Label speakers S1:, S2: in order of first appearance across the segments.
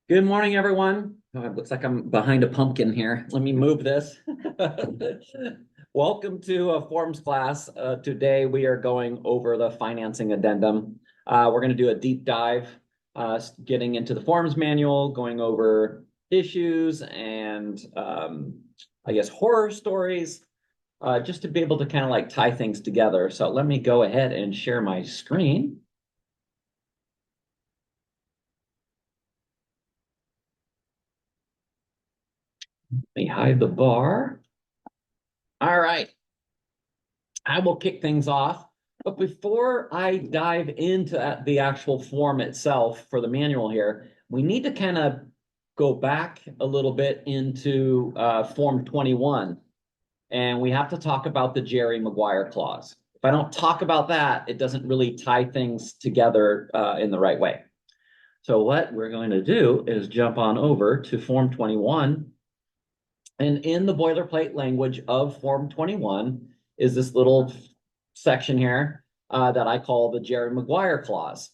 S1: Good morning, everyone. Oh, it looks like I'm behind a pumpkin here. Let me move this. Welcome to a forms class. Today we are going over the financing addendum. We're going to do a deep dive, getting into the forms manual, going over issues and I guess horror stories, just to be able to kind of like tie things together. So let me go ahead and share my screen. Let me hide the bar. All right. I will kick things off. But before I dive into the actual form itself for the manual here, we need to kind of go back a little bit into Form 21. And we have to talk about the Jerry Maguire clause. If I don't talk about that, it doesn't really tie things together in the right way. So what we're going to do is jump on over to Form 21. And in the boilerplate language of Form 21 is this little section here that I call the Jerry Maguire clause.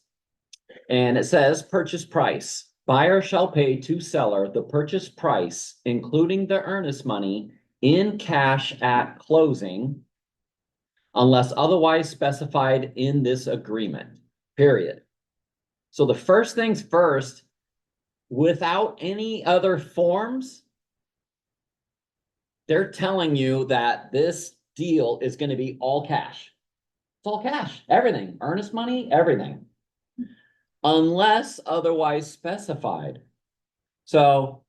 S1: And it says purchase price. Buyer shall pay to seller the purchase price, including the earnest money, in cash at closing, unless otherwise specified in this agreement, period. So the first things first, without any other forms, they're telling you that this deal is going to be all cash. It's all cash, everything, earnest money, everything, unless otherwise specified. So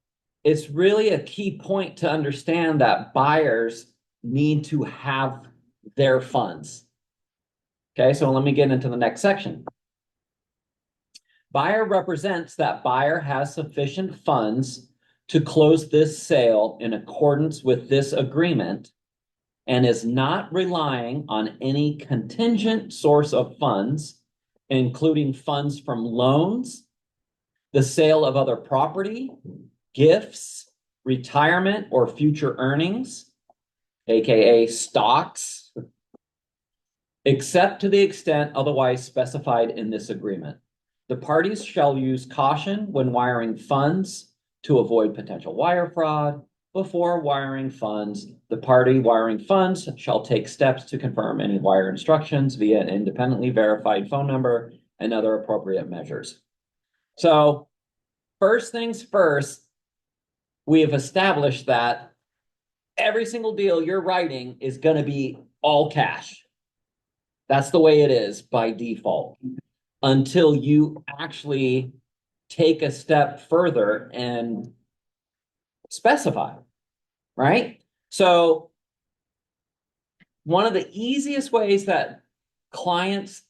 S1: it's really a key point to understand that buyers need to have their funds. Okay, so let me get into the next section. Buyer represents that buyer has sufficient funds to close this sale in accordance with this agreement and is not relying on any contingent source of funds, including funds from loans, the sale of other property, gifts, retirement or future earnings, aka stocks, except to the extent otherwise specified in this agreement. The parties shall use caution when wiring funds to avoid potential wire fraud. Before wiring funds, the party wiring funds shall take steps to confirm any wire instructions via an independently verified phone number and other appropriate measures. So first things first, we have established that every single deal you're writing is going to be all cash. That's the way it is by default, until you actually take a step further and specify, right? So one of the easiest ways that clients,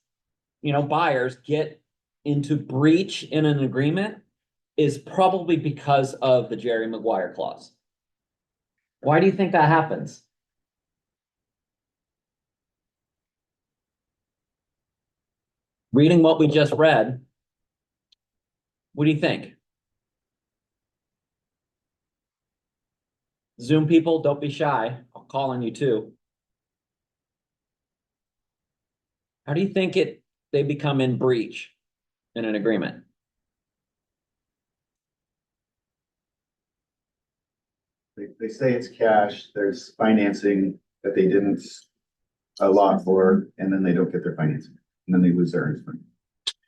S1: buyers get into breach in an agreement is probably because of the Jerry Maguire clause. Why do you think that happens? Reading what we just read, what do you think? Zoom people, don't be shy. I'm calling you too. How do you think they become in breach in an agreement?
S2: They say it's cash, there's financing that they didn't allot for, and then they don't get their financing, and then they lose their earnest money.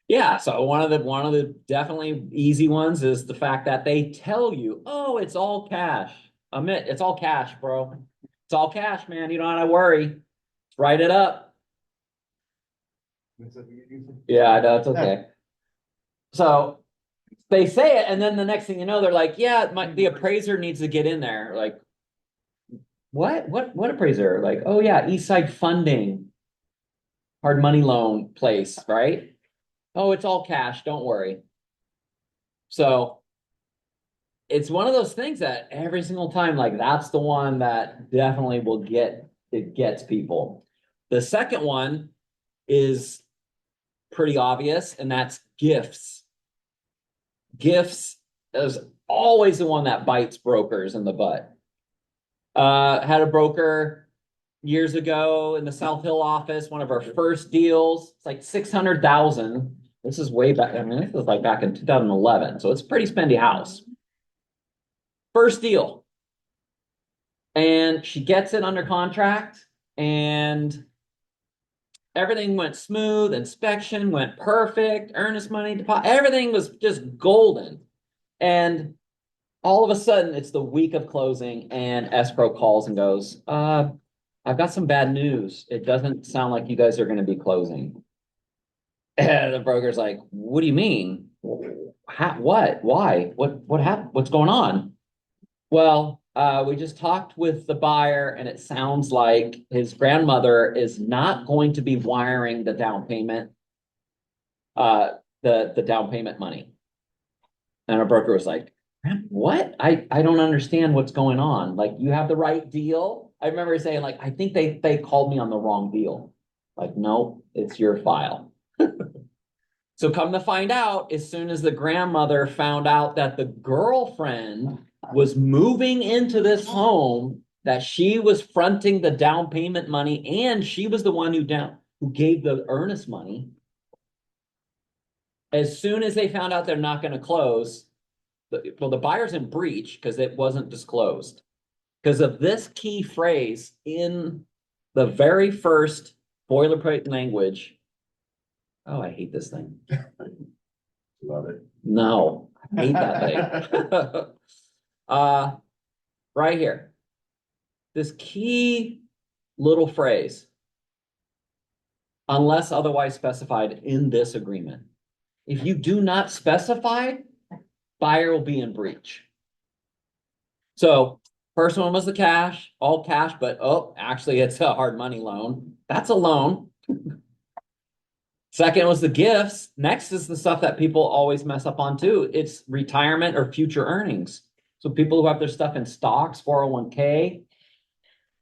S1: Yeah, so one of the definitely easy ones is the fact that they tell you, oh, it's all cash. Admit, it's all cash, bro. It's all cash, man. You don't have to worry. Write it up. Yeah, no, it's okay. So they say it, and then the next thing you know, they're like, yeah, the appraiser needs to get in there. Like, what appraiser? Like, oh yeah, Eastside Funding, hard money loan place, right? Oh, it's all cash, don't worry. So it's one of those things that every single time, like that's the one that definitely gets people. The second one is pretty obvious, and that's gifts. Gifts is always the one that bites brokers in the butt. Had a broker years ago in the South Hill office, one of our first deals. It's like 600,000. This is way back. I mean, this was like back in 2011. So it's a pretty spendy house. First deal. And she gets it under contract and everything went smooth. Inspection went perfect. Earnest money deposit. Everything was just golden. And all of a sudden, it's the week of closing, and escrow calls and goes, I've got some bad news. It doesn't sound like you guys are going to be closing. And the broker's like, what do you mean? What? Why? What happened? What's going on? Well, we just talked with the buyer, and it sounds like his grandmother is not going to be wiring the down payment, the down payment money. And our broker was like, what? I don't understand what's going on. Like, you have the right deal. I remember saying, like, I think they called me on the wrong deal. Like, no, it's your file. So come to find out, as soon as the grandmother found out that the girlfriend was moving into this home, that she was fronting the down payment money, and she was the one who gave the earnest money. As soon as they found out they're not going to close, the buyer's in breach because it wasn't disclosed. Because of this key phrase in the very first boilerplate language. Oh, I hate this thing.
S2: Love it.
S1: No, I hate that thing. Right here. This key little phrase, unless otherwise specified in this agreement. If you do not specify, buyer will be in breach. So first one was the cash, all cash, but actually it's a hard money loan. That's a loan. Second was the gifts. Next is the stuff that people always mess up on too. It's retirement or future earnings. So people who have their stuff in stocks, 401k,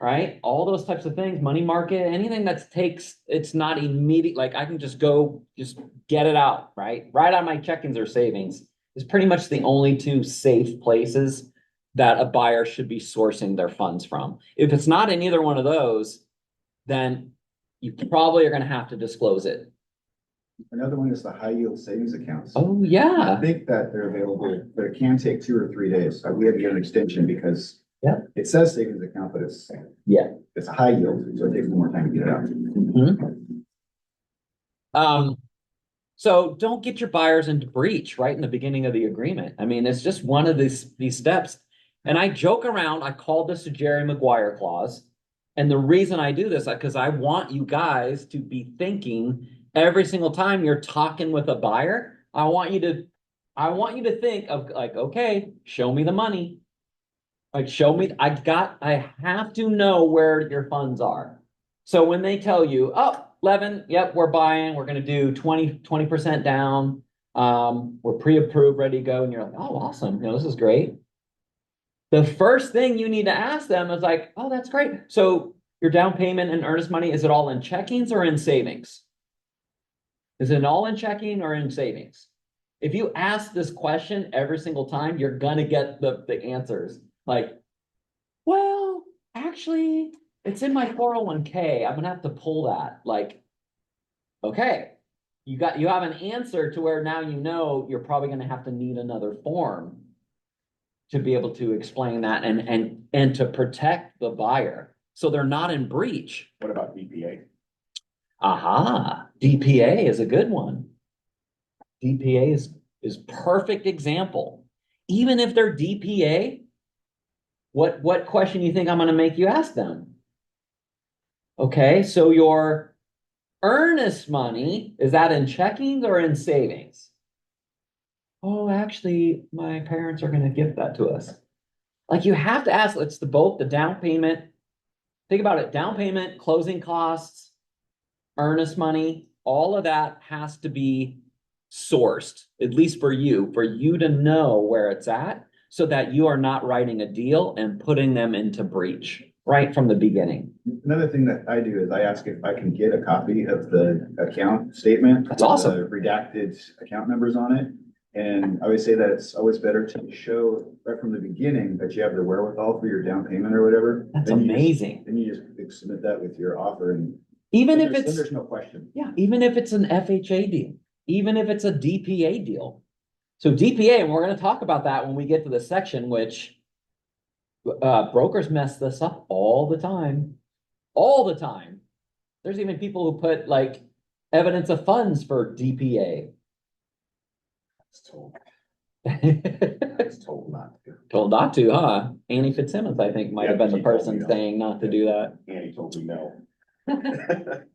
S1: right? All those types of things, money market, anything it's not immediate. Like I can just get it out, right? Right on my check-ins or savings is pretty much the only two safe places that a buyer should be sourcing their funds from. If it's not in either one of those, then you probably are going to have to disclose it.
S2: Another one is the high yield savings accounts.
S1: Oh, yeah.
S2: I think that they're available, but it can take 2 or 3 days. We had to get an extension because it says savings account, but it's a high yield, so it takes more time to get it out.
S1: Mm-hmm. So don't get your buyers into breach right in the beginning of the agreement. I mean, it's just one of these steps. And I joke around, I call this a Jerry Maguire clause. And the reason I do this is because I want you guys to be thinking every single time you're talking with a buyer, I want you to think of like, okay, show me the money. Like, show me, I have to know where your funds are. So when they tell you, oh, Levin, yep, we're buying, we're going to do 20% down. We're pre-approved, ready to go. And you're like, oh, awesome. This is great. The first thing you need to ask them is like, oh, that's great. So your down payment and earnest money, is it all in checkings or in savings? Is it all in checking or in savings? If you ask this question every single time, you're going to get the answers. Like, well, actually, it's in my 401k. I'm going to have to pull that. Like, okay, you have an answer to where now you're probably going to have to need another form to be able to explain that and to protect the buyer so they're not in breach.
S2: What about DPA?
S1: Aha, DPA is a good one. DPA is perfect example. Even if they're DPA, what question do you think I'm going to make you ask them? Okay, so your earnest money, is that in checking or in savings? Oh, actually, my parents are going to gift that to us. Like you have to ask, it's both the down payment. Think about it, down payment, closing costs, earnest money, all of that has to be sourced, at least for you to know where it's at so that you are not writing a deal and putting them into breach right from the beginning.
S2: Another thing that I do is I ask if I can get a copy of the account statement.
S1: That's awesome.
S2: The redacted account numbers on it. And I always say that it's always better to show right from the beginning that you have the wherewithal for your down payment or whatever.
S1: That's
S2: Then you just-
S1: amazing.
S2: Then you just submit that with your offer and.
S1: Even
S2: then
S1: if
S2: there's- then
S1: it's,
S2: There's no question.
S1: yeah, even if it's an FHA deal, even if it's a DPA deal. So DPA, and we're gonna talk about that when we get to the section, which brokers mess this up all the time. All the time. There's even people who put like evidence of funds for DPA.
S2: It's told,
S1: Told
S2: it's told not to.
S1: not to, huh? Annie Fitzsimmons, I think, might have
S2: Yeah,
S1: been the
S2: she told
S1: person
S2: me no.
S1: saying not to do that.
S2: And he told me no.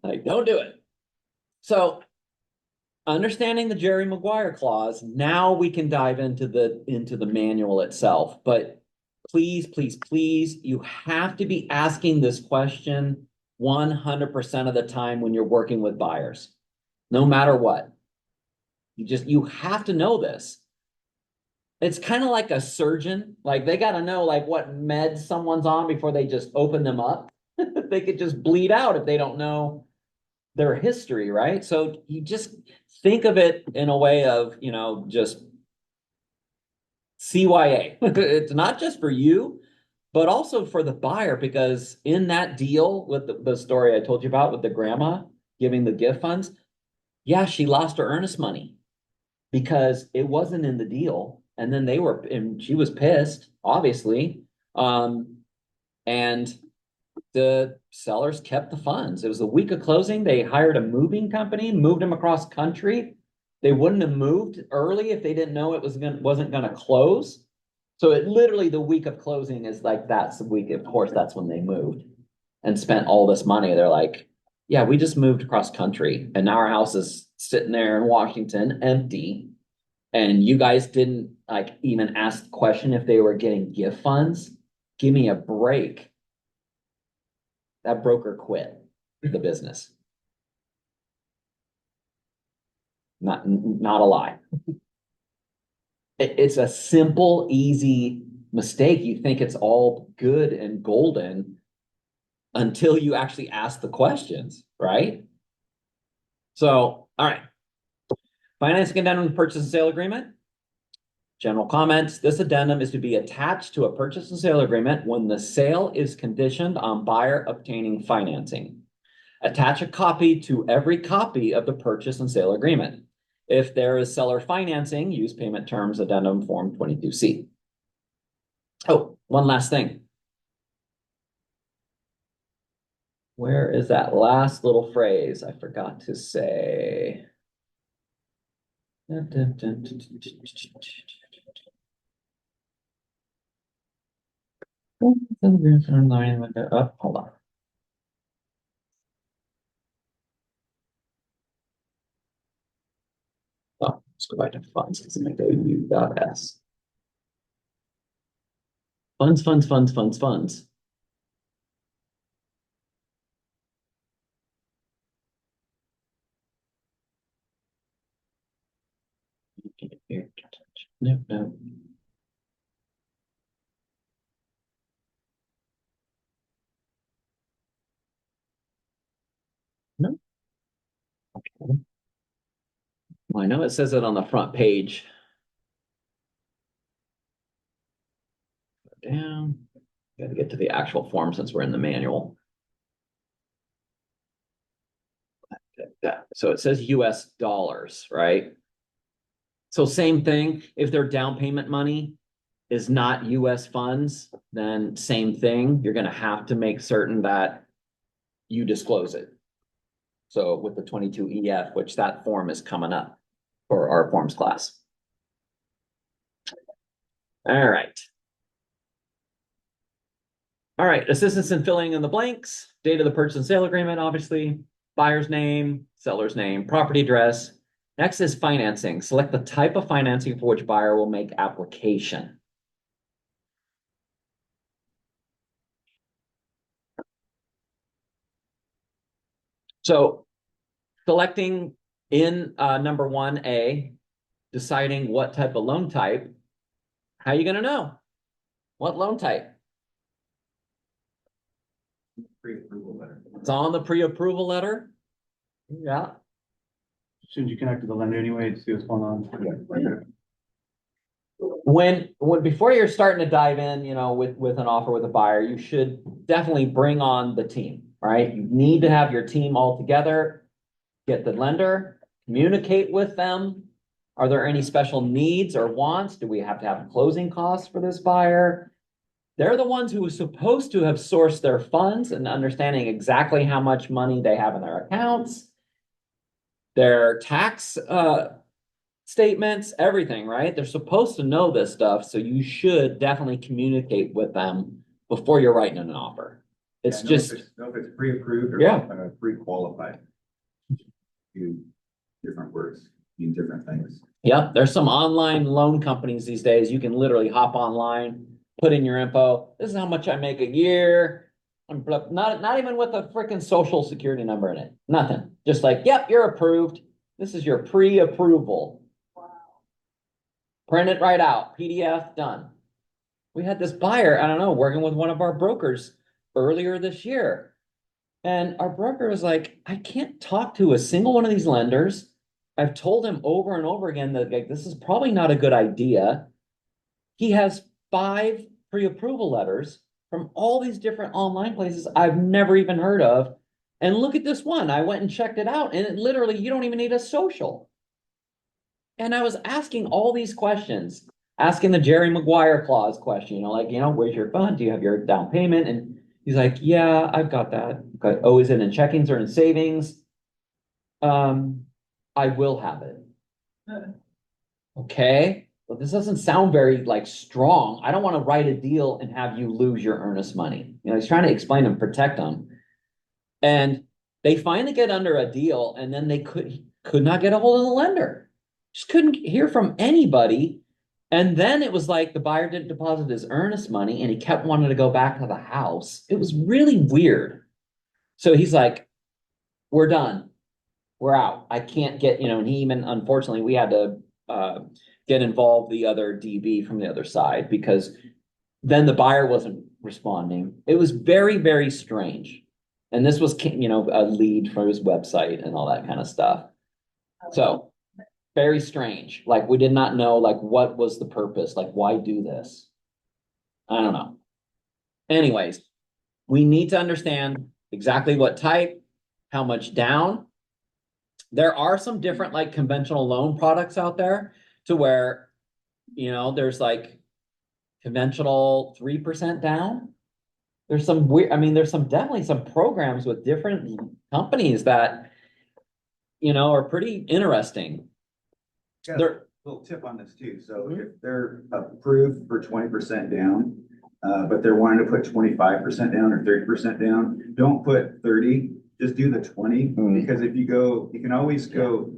S1: Like, don't do it. So, understanding the Jerry Maguire clause, now we can dive into the manual itself. But please, please, please, you have to be asking this question 100% of the time when you're working with buyers, no matter what. You have to know this. It's kind of like a surgeon. Like they got to know like what meds someone's on before they just open them up. They could just bleed out if they don't know their history, right? So you just think of it in a way of, just CYA. It's not just for you, but also for the buyer, because in that deal with the story I told you about with the grandma giving the gift funds, yeah, she lost her earnest money because it wasn't in the deal. And then and she was pissed, obviously. And the sellers kept the funds. It was the week of closing. They hired a moving company, moved them across country. They wouldn't have moved early if they didn't know it wasn't going to close. So it literally the week of closing is like that's the week. Of course, that's when they moved and spent all this money. They're like, yeah, we just moved across country and now our house is sitting there in Washington empty. And you guys didn't like even ask the question if they were getting gift funds. Give me a break. That broker quit the business. Not a lie. It's a simple, easy mistake. You think it's all good and golden until you actually ask the questions, right? So, all right. Financing addendum to purchase and sale agreement. General comments. This addendum is to be attached to a purchase and sale agreement when the sale is conditioned on buyer obtaining financing. Attach a copy to every copy of the purchase and sale agreement. If there is seller financing, use payment terms addendum form 22C. Oh, one last thing. Where is that last little phrase? I forgot to say. Oh, hold on. Oh, let's go back to funds because I'm going to go U.S. Funds, funds, funds, funds, funds. No, no. No. Okay. Well, I know it says it on the front page. Down. Got to get to the actual form since we're in the manual. So it says US dollars, right? So same thing, if their down payment money is not US funds, then same thing. You're going to have to make certain that you disclose it. So with the 22EF, which that form is coming up for our forms class. All right. All right, assistance in filling in the blanks, date of the purchase and sale agreement, obviously, buyer's name, seller's name, property address. Next is financing. Select the type of financing for which buyer will make application. So selecting in number 1A, deciding what type of loan type, how are you going to know? What loan type?
S2: Pre-approval letter.
S1: It's on the pre-approval letter. Yeah.
S3: Shouldn't you connect to the lender anyway to see what's going on?
S2: Yeah.
S1: before you're starting to dive in, with an offer with a buyer, you should definitely bring on the team, right? You need to have your team all together, get the lender, communicate with them. Are there any special needs or wants? Do we have to have closing costs for this buyer? They're the ones who are supposed to have sourced their funds and understanding exactly how much money they have in their accounts, their tax statements, everything, right? They're supposed to know this stuff, so you should definitely communicate with them before you're writing an offer. It's just
S2: know if it's pre-approved or pre-qualified. Two different words mean different things.
S1: Yeah, there's some online loan companies these days. You can literally hop online, put in your info. This is how much I make a year. Not even with a freaking social security number in it. Nothing. Just like, yep, you're approved. This is your pre-approval. Wow. Print it right out. PDF done. We had this buyer, I don't know, working with one of our brokers earlier this year. And our broker was like, I can't talk to a single one of these lenders. I've told him over and over again that like, this is probably not a good idea. He has 5 pre-approval letters from all these different online places I've never even heard of. And look at this one. I went and checked it out, and it literally, you don't even need a social. And I was asking all these questions, asking the Jerry Maguire clause question, where's your fund? Do you have your down payment? And he's like, yeah, I've got that. Okay. Oh, is it in checkings or in savings? I will have it. Okay. Well, this doesn't sound very strong. I don't want to write a deal and have you lose your earnest money. He's trying to explain and protect them. And they finally get under a deal, and then they could not get a hold of the lender. Just couldn't hear from anybody. And then it was like the buyer didn't deposit his earnest money, and he kept wanting to go back to the house. It was really weird. So he's like, we're done. We're out. I can't get, and he even, unfortunately, we had to get involved, the other DB from the other side, because then the buyer wasn't responding. It was very, very strange. And this was, a lead from his website and all that kind of stuff. So very strange. Like, we did not know, what was the purpose? Like, why do this? I don't know. Anyways, we need to understand exactly what type, how much down. There are some different conventional loan products out there to where, there's conventional 3% down. There's some weird, there's definitely some programs with different companies that, are pretty interesting.
S2: Got a little tip on this too. So if they're approved for 20% down, but they're wanting to put 25% down or 30% down, don't put 30, just do the 20, because if you go, you can always go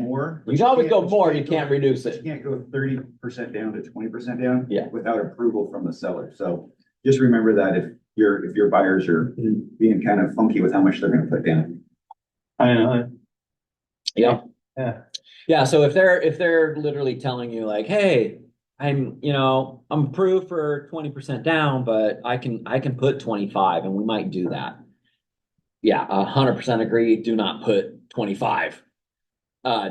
S2: more.
S1: You can always go more, you can't reduce it.
S2: You can't go 30% down to 20% down
S1: Yeah.
S2: without approval from the seller. So just remember that if your buyers are being kind of funky with how much they're going to put down.
S3: I know.
S1: Yeah.
S3: Yeah.
S1: Yeah. So if they're literally telling you hey, I'm approved for 20% down, but I can put 25, and we might do that. Yeah, 100% agree. Do not put 25.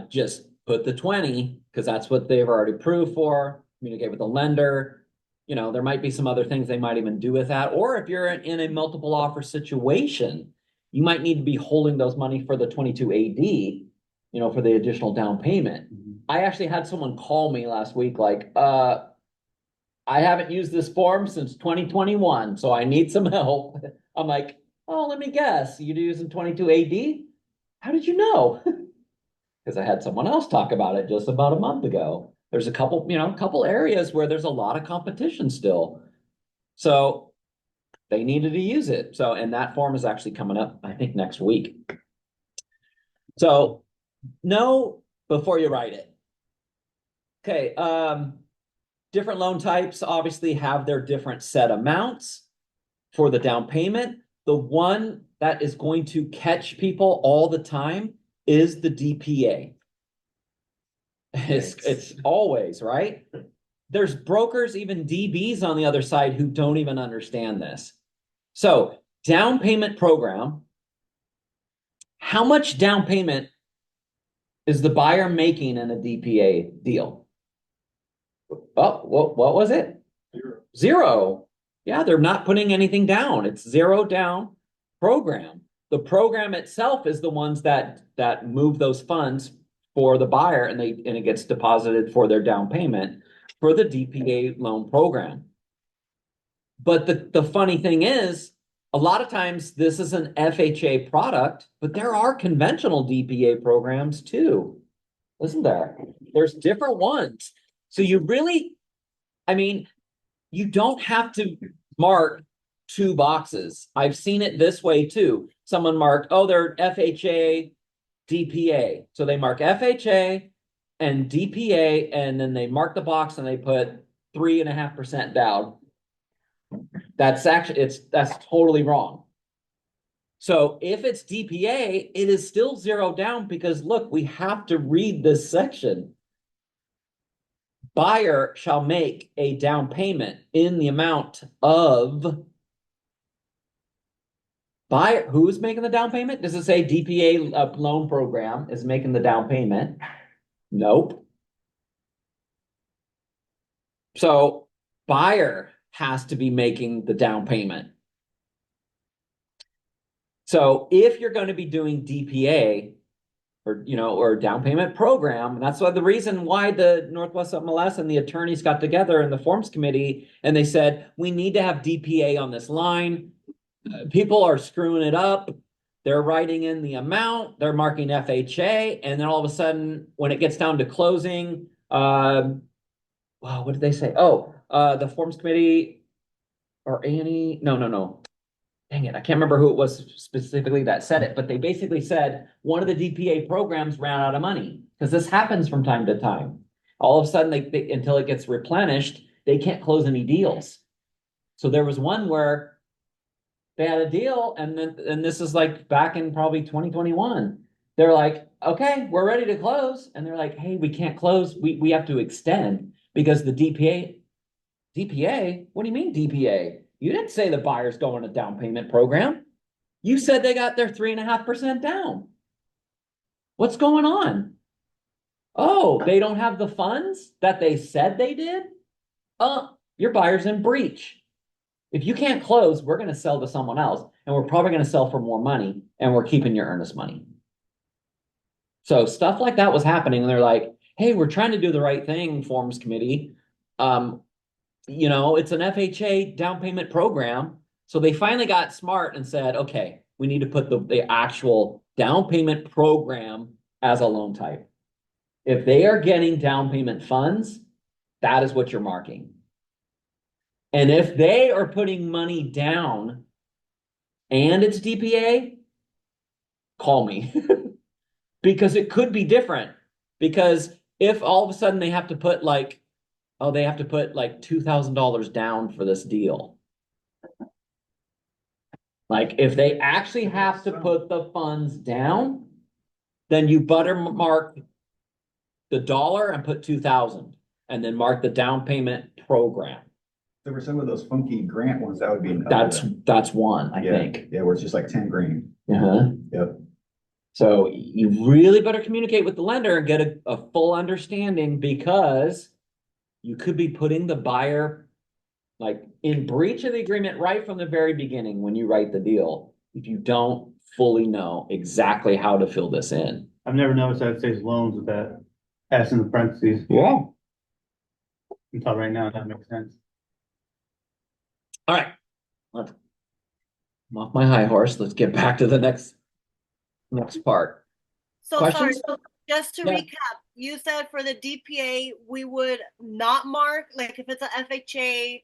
S1: Just put the 20, because that's what they've already approved for. Communicate with the lender. There might be some other things they might even do with that. Or if you're in a multiple offer situation, you might need to be holding those money for the 22 AD, for the additional down payment. Mm-hmm. I actually had someone call me last week, I haven't used this form since 2021, so I need some help. I'm like, oh, let me guess. You're using 22 AD? How did you know? Because I had someone else talk about it just about a month ago. There's a couple areas where there's a lot of competition still. So they needed to use it. So, and that form is actually coming up, I think, next week. So know before you write it. Okay. Different loan types obviously have their different set amounts for the down payment. The one that is going to catch people all the time is the DPA. It's always, right? There's brokers, even DBs on the other side, who don't even understand this. So down payment program, how much down payment is the buyer making in a DPA deal? Oh, what was it? Zero. Yeah, they're not putting anything down. It's zero down program. The program itself is the ones that move those funds for the buyer, and it gets deposited for their down payment for the DPA loan program. But the funny thing is, a lot of times this is an FHA product, but there are conventional DPA programs too, isn't there? There's different ones. So you really, I mean, you don't have to mark two boxes. I've seen it this way too. Someone marked, oh, they're FHA, DPA. So they mark FHA and DPA, and then they mark the box and they put 3.5% down. That's totally wrong. So if it's DPA, it is still zero down because look, we have to read this section. Buyer shall make a down payment in the amount of buyer. Who's making the down payment? Does it say DPA loan program is making the down payment? Nope. So buyer has to be making the down payment. So if you're going to be doing DPA or down payment program, and that's why the reason why the Northwest MLS and the attorneys got together in the forms committee and they said, we need to have DPA on this line. People are screwing it up. They're writing in the amount, they're marking FHA, and then all of a sudden, when it gets down to closing, wow, what did they say? Oh, the forms committee or Annie? No. Dang it, I can't remember who it was specifically that said it, but they basically said one of the DPA programs ran out of money because this happens from time to time. All of a sudden, until it gets replenished, they can't close any deals. So there was one where they had a deal, and this is like back in probably 2021. They're like, okay, we're ready to close. And they're like, hey, we can't close. We have to extend because the DPA, what do you mean DPA? You didn't say the buyer's going to down payment program. You said they got their 3.5% down. What's going on? Oh, they don't have the funds that they said they did? Your buyer's in breach. If you can't close, we're going to sell to someone else, and we're probably going to sell for more money, and we're keeping your earnest money. So stuff like that was happening, and they're like, hey, we're trying to do the right thing, forms committee. It's an FHA down payment program. So they finally got smart and said, okay, we need to put the actual down payment program as a loan type. If they are getting down payment funds, that is what you're marking. And if they are putting money down and it's DPA, call me because it could be different. Because if all of a sudden they have to put $2,000 down for this deal. Like if they actually have to put the funds down, then you mark the dollar and put 2,000 and then mark the down payment program.
S2: So for some of those funky grant ones, that would be
S1: that's one, I think.
S2: Yeah, where it's just like 10 grand.
S1: Uh-huh.
S2: Yep.
S1: So you really better communicate with the lender and get a full understanding because you could be putting the buyer like in breach of the agreement right from the very beginning when you write the deal, if you don't fully know exactly how to fill this in.
S3: I've never noticed that it says loans with that S in the parentheses.
S1: Yeah.
S3: Until right now, that makes sense.
S1: All right. I'm off my high horse. Let's get back to the next part.
S4: So
S1: Questions?
S4: sorry, so just to
S1: Yeah.
S4: recap, you said for the DPA, we would not mark, like if it's a FHA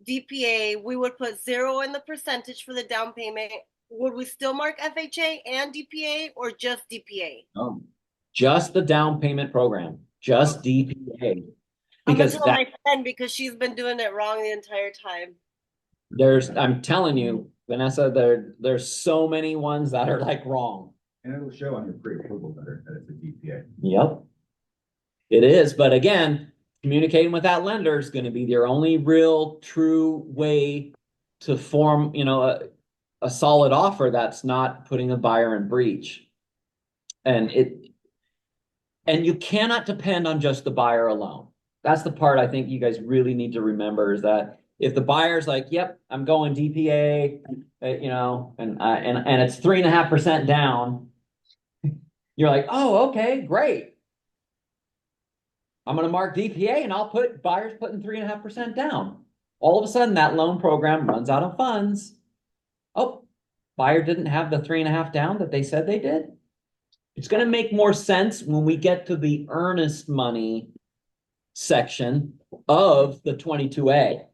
S4: DPA, we would put 0 in the percentage for the down payment. Would we still mark FHA and DPA or just DPA?
S1: Oh, just the down payment program, just DPA.
S4: I'm gonna
S1: Because
S4: tell my friend because she's been doing it wrong the entire time.
S1: I'm telling you, Vanessa, there's so many ones that are like wrong.
S2: And it'll show on your pre-approval letter that it's a DPA.
S1: Yep. It is, but again, communicating with that lender is going to be your only real true way to form, a solid offer that's not putting a buyer in breach. And you cannot depend on just the buyer alone. That's the part I think you guys really need to remember is that if the buyer's like, yep, I'm going DPA, you know, and it's 3.5% down, you're like, oh, okay, great. I'm gonna mark DPA and I'll put buyers putting 3.5% down. All of a sudden that loan program runs out of funds. Oh, buyer didn't have the 3.5 down that they said they did. It's gonna make more sense when we get to the earnest money section of the 22A.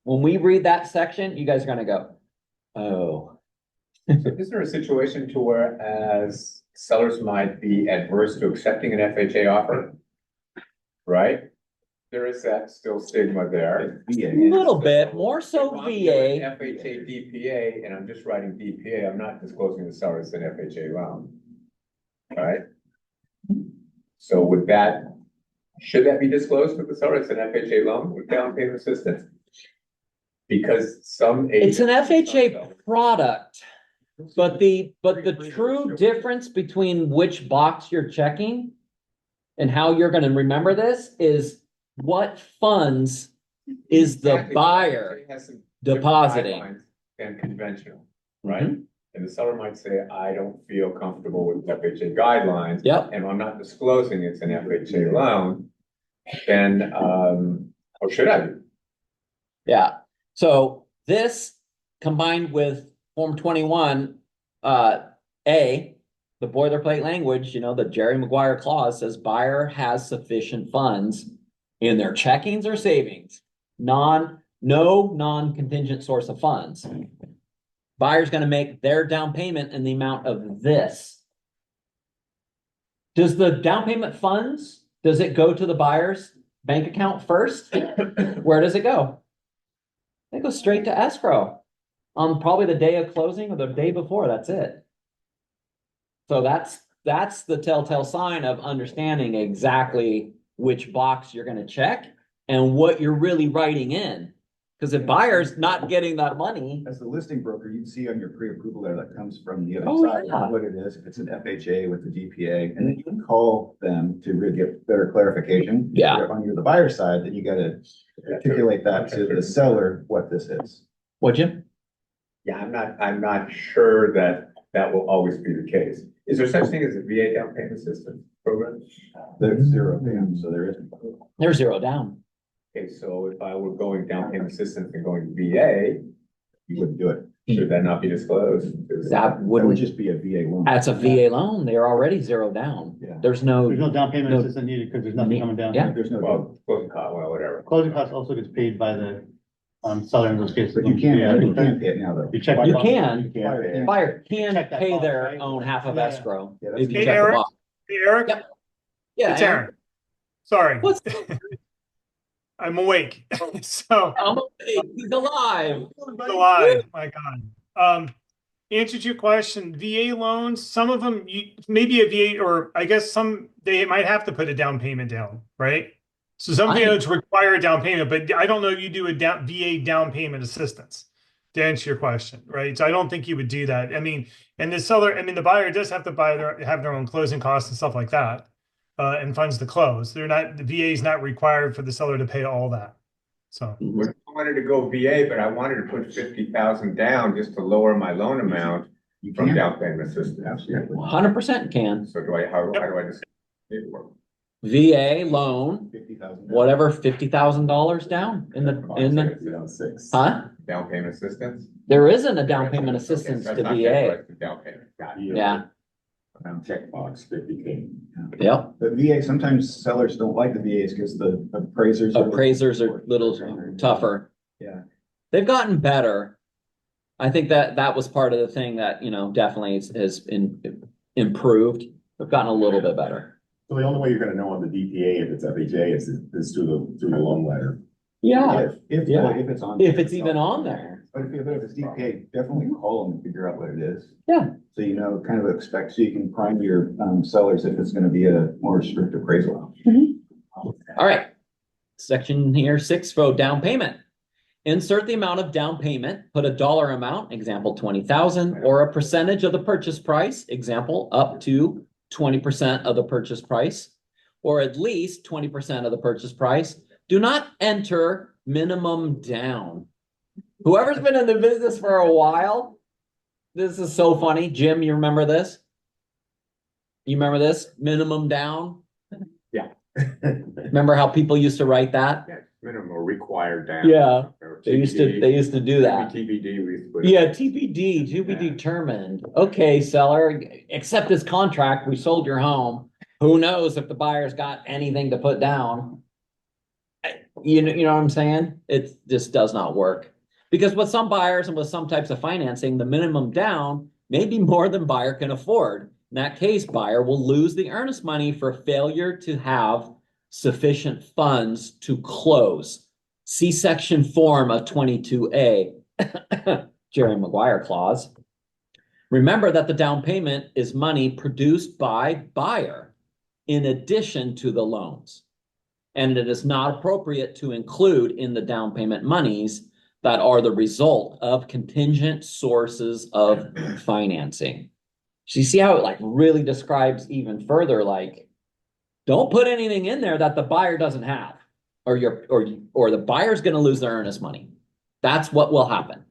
S1: When we read that section, you guys are gonna go, oh.
S5: Is there a situation to where as sellers might be adverse to accepting an FHA offer? Right? There is that still stigma there.
S1: A little bit, more so
S5: If I'm doing
S1: VA.
S5: FHA, DPA, and I'm just writing DPA, I'm not disclosing the seller as an FHA loan. Right? So would that, should that be disclosed to the seller as an FHA loan with down payment assistance? Because some.
S1: It's an
S5: agents-
S1: FHA product, but the true difference between which box you're checking and how you're gonna remember this is what funds is the
S5: Exactly,
S1: buyer
S5: FHA has some different
S1: depositing.
S5: guidelines than conventional, right?
S1: Mhm.
S5: And the seller might say, I don't feel comfortable with FHA guidelines.
S1: Yep.
S5: And I'm not disclosing it's an FHA loan, then, or should I be?
S1: Yeah, so this combined with Form 21, the boilerplate language, you know, the Jerry Maguire clause says buyer has sufficient funds in their checkings or savings, no non-contingent source of funds. Buyer's gonna make their down payment in the amount of this. Does the down payment funds, does it go to the buyer's bank account first? Where does it go? It goes straight to escrow on probably the day of closing or the day before, that's it. So that's the telltale sign of understanding exactly which box you're gonna check and what you're really writing in. Because if buyer's not getting that money,
S2: As the listing broker, you'd see on your pre-approval there that comes from the
S1: Oh,
S2: other side,
S1: yeah.
S2: what it is, if it's an FHA with the DPA, and then you can call them to really get better clarification.
S1: Yeah.
S2: On the buyer side, that you gotta articulate that to the seller, what this is.
S1: would you?
S5: Yeah, I'm not sure that that will always be the case. Is there such thing as a VA down payment assistance program?
S2: There's zero down, so there isn't.
S1: They're zero down.
S5: Okay, so if I were going down payment assistance and going VA,
S2: You wouldn't do it.
S5: should that not be disclosed?
S1: That
S2: That would
S1: wouldn't,
S2: just be a VA loan.
S1: that's a VA loan. They're already zero down.
S2: Yeah.
S1: There's no,
S3: There's no down payment
S1: No.
S3: assistance needed because there's nothing coming down.
S1: Yeah.
S2: There's no,
S5: Well, closing cost, well, whatever.
S3: Closing costs also gets paid by the, seller in those cases.
S2: but you can't pay it now though.
S3: You check.
S1: You
S3: the box.
S1: can.
S3: You can't pay it.
S1: buyer can
S3: Check that
S1: pay
S3: box,
S1: their
S3: right?
S1: own half of
S3: Yeah.
S1: escrow.
S2: Yeah, that's-
S1: If you
S6: Hey,
S1: check the
S6: Eric?
S1: box.
S6: Hey, Eric,
S1: Yep. Yeah.
S6: it's Aaron. Sorry,
S1: What's,
S6: I'm awake. So,
S1: he's alive.
S6: alive, my God. Answer to your question, VA loans, some of them, maybe a VA, or I guess some, they might have to put a down payment down, right? So some
S1: I-
S6: VAs require a down payment, but I don't know you do a VA down payment assistance to answer your question, right? So I don't think you would do that. I mean, and the seller, I mean, the buyer does have to have their own closing costs and stuff like that, and funds to close. They're not, the VA is not required for the seller to pay all that. So,
S5: Well, I wanted to go VA, but I wanted to put 50,000 down just to lower my loan amount
S2: You
S5: from
S2: can,
S5: down payment assistance.
S2: absolutely.
S1: 100% can.
S5: So how do I just? it work?
S1: VA loan,
S2: 50,000.
S1: whatever, $50,000 down in the,
S2: Six.
S1: huh?
S5: Down payment assistance?
S1: There isn't a down payment
S5: Okay,
S1: assistance
S5: so
S1: to
S5: it's not
S1: VA.
S5: categorized as Down payment, got it.
S1: Yeah,
S2: Checkbox 50K.
S1: yep.
S2: But VA, sometimes sellers don't like the VAs because the appraisers.
S1: Appraisers are a little tougher.
S2: Yeah.
S1: They've gotten better. I think that was part of the thing that, you know, definitely has improved. They've gotten a little bit better.
S7: So the only way you're gonna know on the DPA if it's FHA is through the loan letter.
S1: Yeah,
S2: If
S1: Yeah.
S2: if it's on.
S1: if it's even on there.
S2: But if it's DPA, definitely call them and figure out what it is.
S1: Yeah.
S2: So you know, kind of expect, so you can prime your sellers if it's gonna be a more strict appraisal.
S1: All right. Section here, 6, for down payment. Insert the amount of down payment, put a dollar amount, example 20,000, or a percentage of the purchase price, example up to 20% of the purchase price, or at least 20% of the purchase price. Do not enter minimum down. Whoever's been in the business for a while, this is so funny. Jim, you remember this? You remember this? Minimum down?
S5: Yeah.
S1: Remember how people used to write that?
S5: Yeah, minimum or required down.
S1: Yeah,
S5: Or
S1: they used to do that.
S5: TBD, we used to put it.
S1: Yeah, TBD, to be
S5: Yeah.
S1: determined. Okay, seller, accept this contract. We sold your home. Who knows if the buyer's got anything to put down? You know what I'm saying? It just does not work. Because with some buyers and with some types of financing, the minimum down may be more than buyer can afford. In that case, buyer will lose the earnest money for failure to have sufficient funds to close. See section form of 22A, Jerry Maguire clause. Remember that the down payment is money produced by buyer in addition to the loans. And it is not appropriate to include in the down payment monies that are the result of contingent sources of financing. So you see how it like really describes even further, like, don't put anything in there that the buyer doesn't have, or the buyer's going to lose their earnest money. That's what will happen.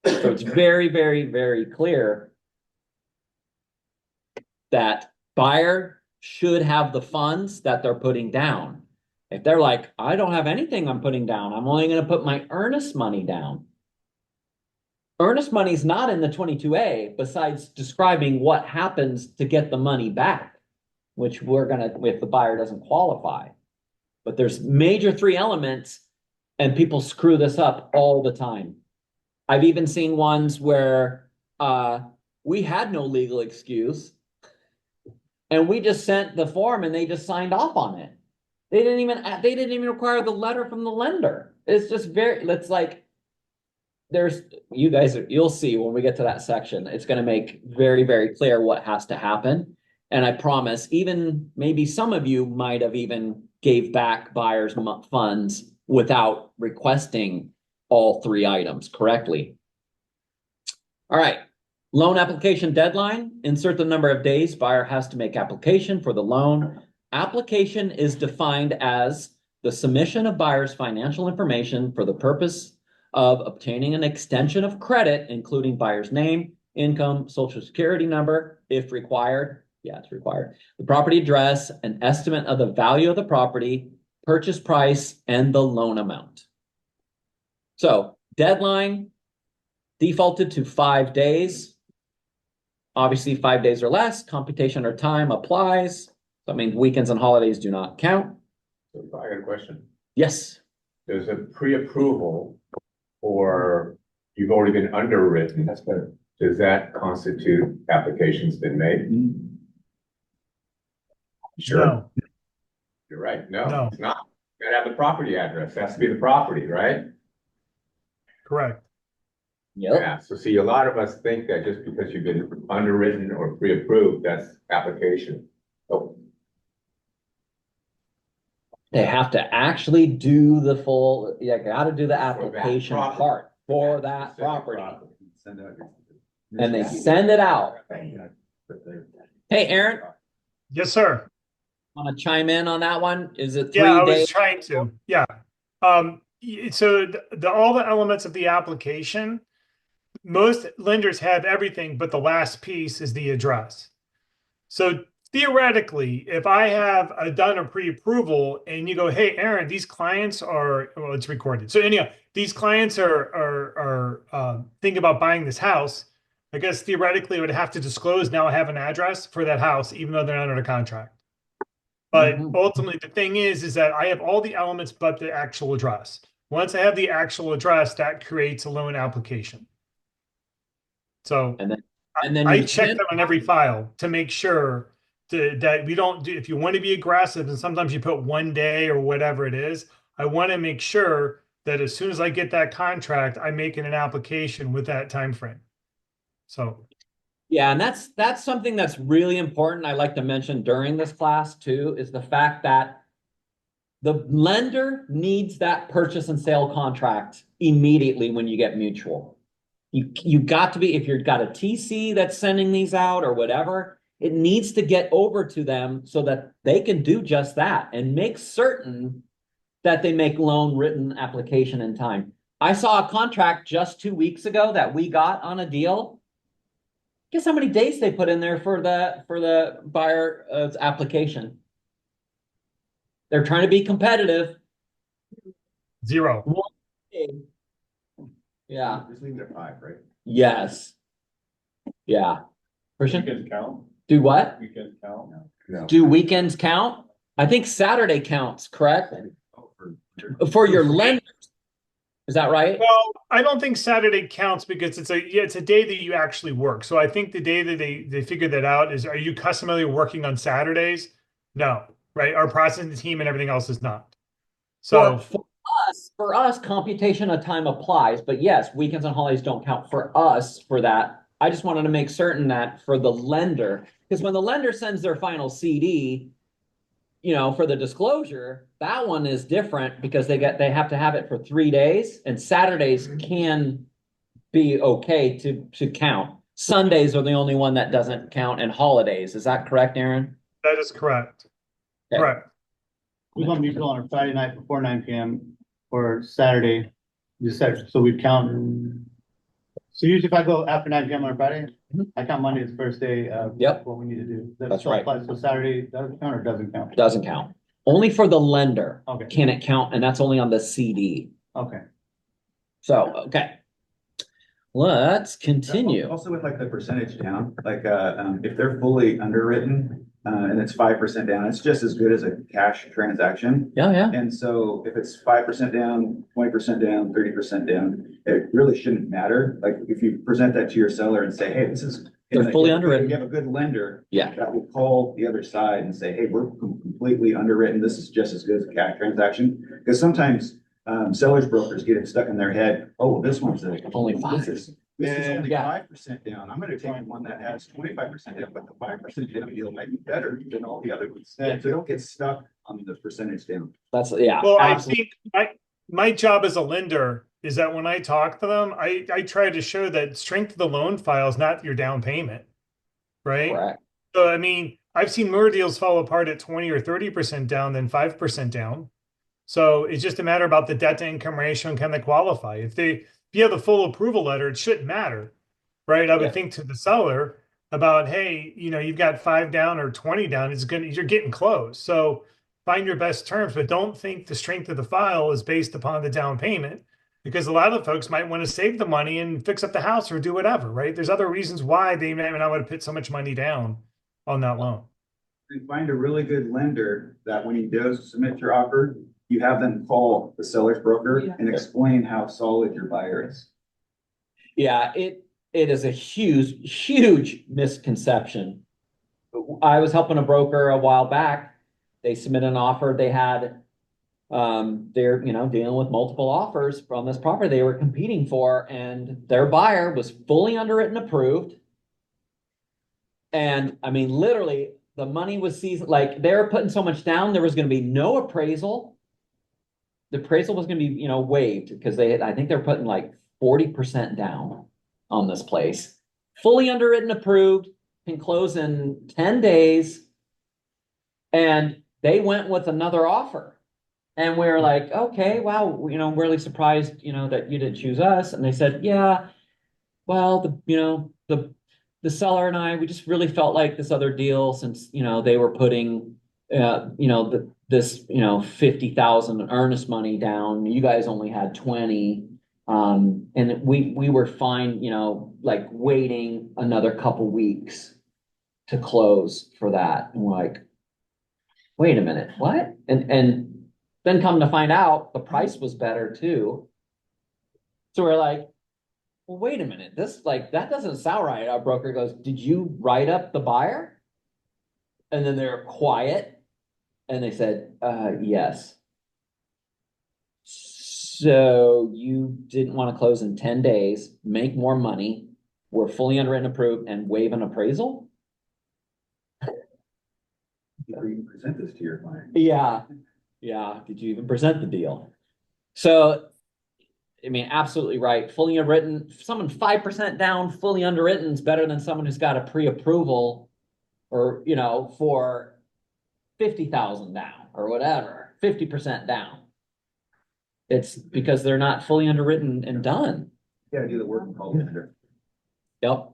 S1: So it's very, very, very clear that buyer should have the funds that they're putting down. If they're like, I don't have anything I'm putting down, I'm only going to put my earnest money down. Earnest money is not in the 22A, besides describing what happens to get the money back, which we're going to, if the buyer doesn't qualify. But there's major three elements, and people screw this up all the time. I've even seen ones where we had no legal excuse, and we just sent the form and they just signed off on it. They didn't even require the letter from the lender. It's just it's like, you'll see when we get to that section, it's going to make very, very clear what has to happen. And I promise, even maybe some of you might have even gave back buyers' funds without requesting all three items correctly. All right. Loan application deadline. Insert the number of days buyer has to make application for the loan. Application is defined as the submission of buyer's financial information for the purpose of obtaining an extension of credit, including buyer's name, income, social security number, if required. Yeah, it's required. The property address, an estimate of the value of the property, purchase price, and the loan amount. So deadline defaulted to 5 days. Obviously, 5 days or less, computation or time applies. That means weekends and holidays do not count.
S5: So I got a question.
S1: Yes.
S5: There's a pre-approval or you've already been underwritten. That's better. Does that constitute applications been made? Sure.
S6: No.
S5: You're right. No,
S6: No.
S5: it's not. You gotta have the property address. It has to be the property, right?
S6: Correct.
S1: Yep.
S5: Yeah. So see, a lot of us think that just because you've been underwritten or pre-approved, that's application. Oh,
S1: They have to actually do the full, you gotta do the
S5: For that
S1: application
S5: property.
S1: part for
S5: Yeah,
S1: that
S5: specific
S1: property.
S2: Send out your-
S1: And they send it out. Hey, Aaron,
S6: Yes, sir.
S1: want to chime in on that one? Is it
S6: Yeah, I
S1: 3
S6: was
S1: days?
S6: trying to. Yeah. So all the elements of the application, most lenders have everything, but the last piece is the address. So theoretically, if I have done a pre-approval and you go, hey, Aaron, these clients are, well, it's recorded. So anyhow, these clients are thinking about buying this house. I guess theoretically I would have to disclose now I have an address for that house, even though they're not under contract. But ultimately the thing is that I have all the elements but the actual address. Once I have the actual address, that creates a loan application. So
S1: And then
S6: I
S1: you
S6: check
S1: send-
S6: them on every file to make sure that we don't do, if you want to be aggressive and sometimes you put 1 day or whatever it is, I want to make sure that as soon as I get that contract, I'm making an application with that time frame. So
S1: Yeah, and that's something that's really important. I like to mention during this class too, is the fact that the lender needs that purchase and sale contract immediately when you get mutual. You got to be, if you've got a TC that's sending these out or whatever, It needs to get over to them so that they can do just that and make certain that they make loan written application in time. I saw a contract just 2 weeks ago that we got on a deal. Guess how many days they put in there for the buyer's application? They're trying to be competitive.
S6: 0.
S1: 1 day. Yeah.
S7: Just leave it at 5, right?
S1: Yes. Yeah. Christian,
S3: Weekends count?
S1: do what?
S3: Weekends count?
S7: No.
S1: Do weekends count? I think Saturday counts, correct?
S7: Oh,
S1: For your lenders. Is that right?
S6: Well, I don't think Saturday counts because it's a day that you actually work. So I think the day that they figured that out is, are you customarily working on Saturdays? No, right? Our processing team and everything else is not. So
S1: For us, computation of time applies, but yes, weekends and holidays don't count for us for that. I just wanted to make certain that for the lender, because when the lender sends their final CD, for the disclosure, that one is different because they have to have it for 3 days, and Saturdays can be okay to count. Sundays are the only one that doesn't count, and holidays. Is that correct, Aaron?
S6: that is correct.
S1: Okay.
S6: Correct.
S3: We want mutual on a Friday night before 9 PM or Saturday. So we'd count. So usually if I go after 9 PM on a Friday, I count Monday as the first day of
S1: Yep.
S3: what we need to do.
S1: That's right.
S3: So Saturday doesn't count or doesn't count?
S1: Doesn't count. Only for the lender
S3: Okay,
S1: can it count, and that's only on the CD.
S3: okay.
S1: So, okay. Let's continue.
S2: Also with like the percentage down, like, if they're fully underwritten, and it's 5% down, it's just as good as a cash transaction.
S1: Yeah, yeah.
S2: And so if it's 5% down, 20% down, 30% down, it really shouldn't matter. Like if you present that to your seller and say, hey, this is.
S1: They're fully underwritten.
S2: You have a good lender.
S1: Yeah.
S2: That will call the other side and say, hey, we're completely underwritten. This is just as good as a cash transaction. Because sometimes sellers brokers get it stuck in their head. Oh, well, this one's
S1: Only 5.
S2: This is only
S1: Yeah.
S2: 5% down. I'm gonna take one that has 25% down, but the 5% down deal might be better than all the other ones. So don't get stuck on the percentage down.
S1: That's, yeah.
S6: Well, I
S1: absolutely.
S6: think my job as a lender is that when I talk to them, I try to show that strength of the loan file is not your down payment, right?
S1: Correct.
S6: So, I mean, I've seen more deals fall apart at 20 or 30% down than 5% down. So it's just a matter about the debt to income ratio and can they qualify. If you have the full approval letter, it shouldn't matter, right? I would
S1: Yeah.
S6: think to the seller about, hey, you've got 5 down or 20 down, you're getting close. So find your best terms, but don't think the strength of the file is based upon the down payment, because a lot of folks might want to save the money and fix up the house or do whatever, right? There's other reasons why they may not want to put so much money down on that loan.
S2: You find a really good lender that when he does submit your offer, you have them call the seller's broker and explain how solid your buyer is.
S1: Yeah, it is a huge misconception. I was helping a broker a while back. They submitted an offer. They had, they're, dealing with multiple offers from this property they were competing for, and their buyer was fully underwritten, approved. And I mean, literally, the money was seasoned, like they're putting so much down, there was going to be no appraisal. The appraisal was going to be, waived because I think they're putting like 40% down on this place. Fully underwritten, approved, can close in 10 days. And they went with another offer. And we were like, okay, wow, I'm really surprised, that you didn't choose us. And they said, yeah, well, the seller and I, we just really felt like this other deal, since, they were putting, this 50,000 earnest money down. You guys only had 20. And we were fine, like waiting another couple weeks to close for that. And we're like, wait a minute, what? And then come to find out the price was better too. So we're like, well, wait a minute, that doesn't sound right. Our broker goes, did you write up the buyer? And then they're quiet. And they said, yes. So you didn't want to close in 10 days, make more money, we're fully underwritten, approved, and waive an appraisal?
S2: Before you present this to your client.
S1: Yeah. Did you even present the deal? So, I mean, absolutely right. Fully underwritten, someone 5% down, fully underwritten is better than someone who's got a pre-approval or, for 50,000 down or whatever, 50% down. It's because they're not fully underwritten and done.
S2: Gotta do the work and call it under.
S1: Yep.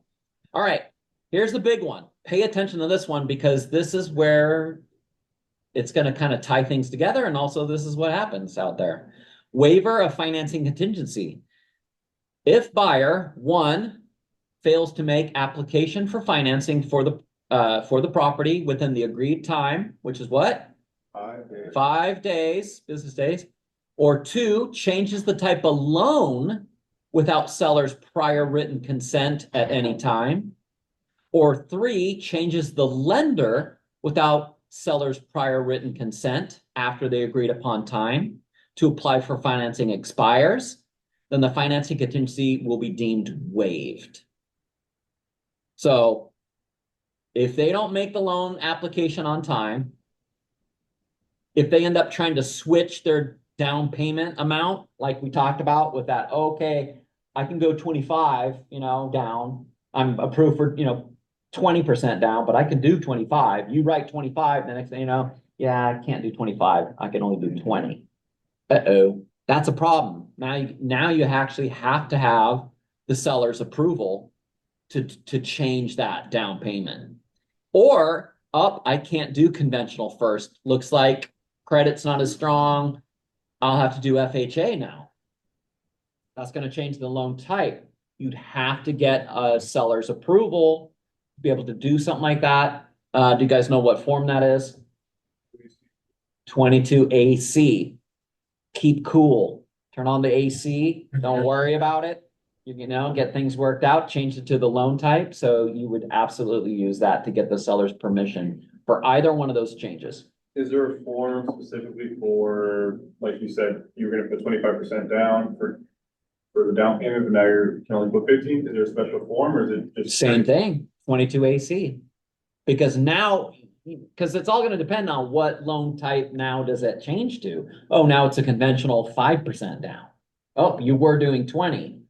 S1: All right. Here's the big one. Pay attention to this one because this is where it's going to kind of tie things together. And also this is what happens out there. Waiver of financing contingency. If buyer, one, fails to make application for financing for the property within the agreed time, which is what?
S7: 5 days.
S1: 5 days, business days, or two, changes the type of loan without seller's prior written consent at any time, or three, changes the lender without seller's prior written consent after the agreed upon time to apply for financing expires, then the financing contingency will be deemed waived. So if they don't make the loan application on time, if they end up trying to switch their down payment amount, like we talked about with that, okay, I can go 25, down. I'm approved for, 20% down, but I can do 25. You write 25, the next thing you know, yeah, I can't do 25. I can only do 20. Uh-oh, that's a problem. Now you actually have to have the seller's approval to change that down payment. Or, I can't do conventional first. Looks like credit's not as strong. I'll have to do FHA now. That's going to change the loan type. You'd have to get a seller's approval to be able to do something like that. Do you guys know what form that is? 22AC. Keep cool. Turn on the AC. Don't worry about it. Get things worked out, change it to the loan type. So you would absolutely use that to get the seller's permission for either one of those changes.
S8: Is there a form specifically for, like you said, you were gonna put 25% down for the down payment, but now you can only put 15? Is there a special form or is it just?
S1: Same thing, 22AC. Because it's all going to depend on what loan type now does it change to. Oh, now it's a conventional 5% down. Oh, you were doing 20.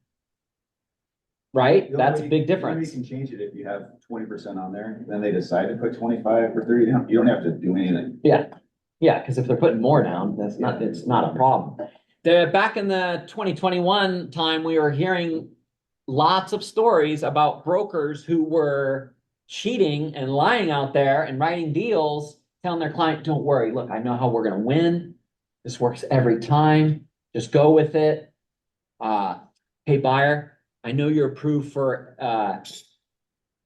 S1: Right? That's a big difference.
S2: You can change it if you have 20% on there, then they decide to put 25 or 30 down. You don't have to do anything.
S1: Yeah, because if they're putting more down, it's not a problem. Back in the 2021 time, we were hearing lots of stories about brokers who were cheating and lying out there and writing deals, telling their client, don't worry, look, I know how we're going to win. This works every time. Just go with it. Hey, buyer, I know you're approved for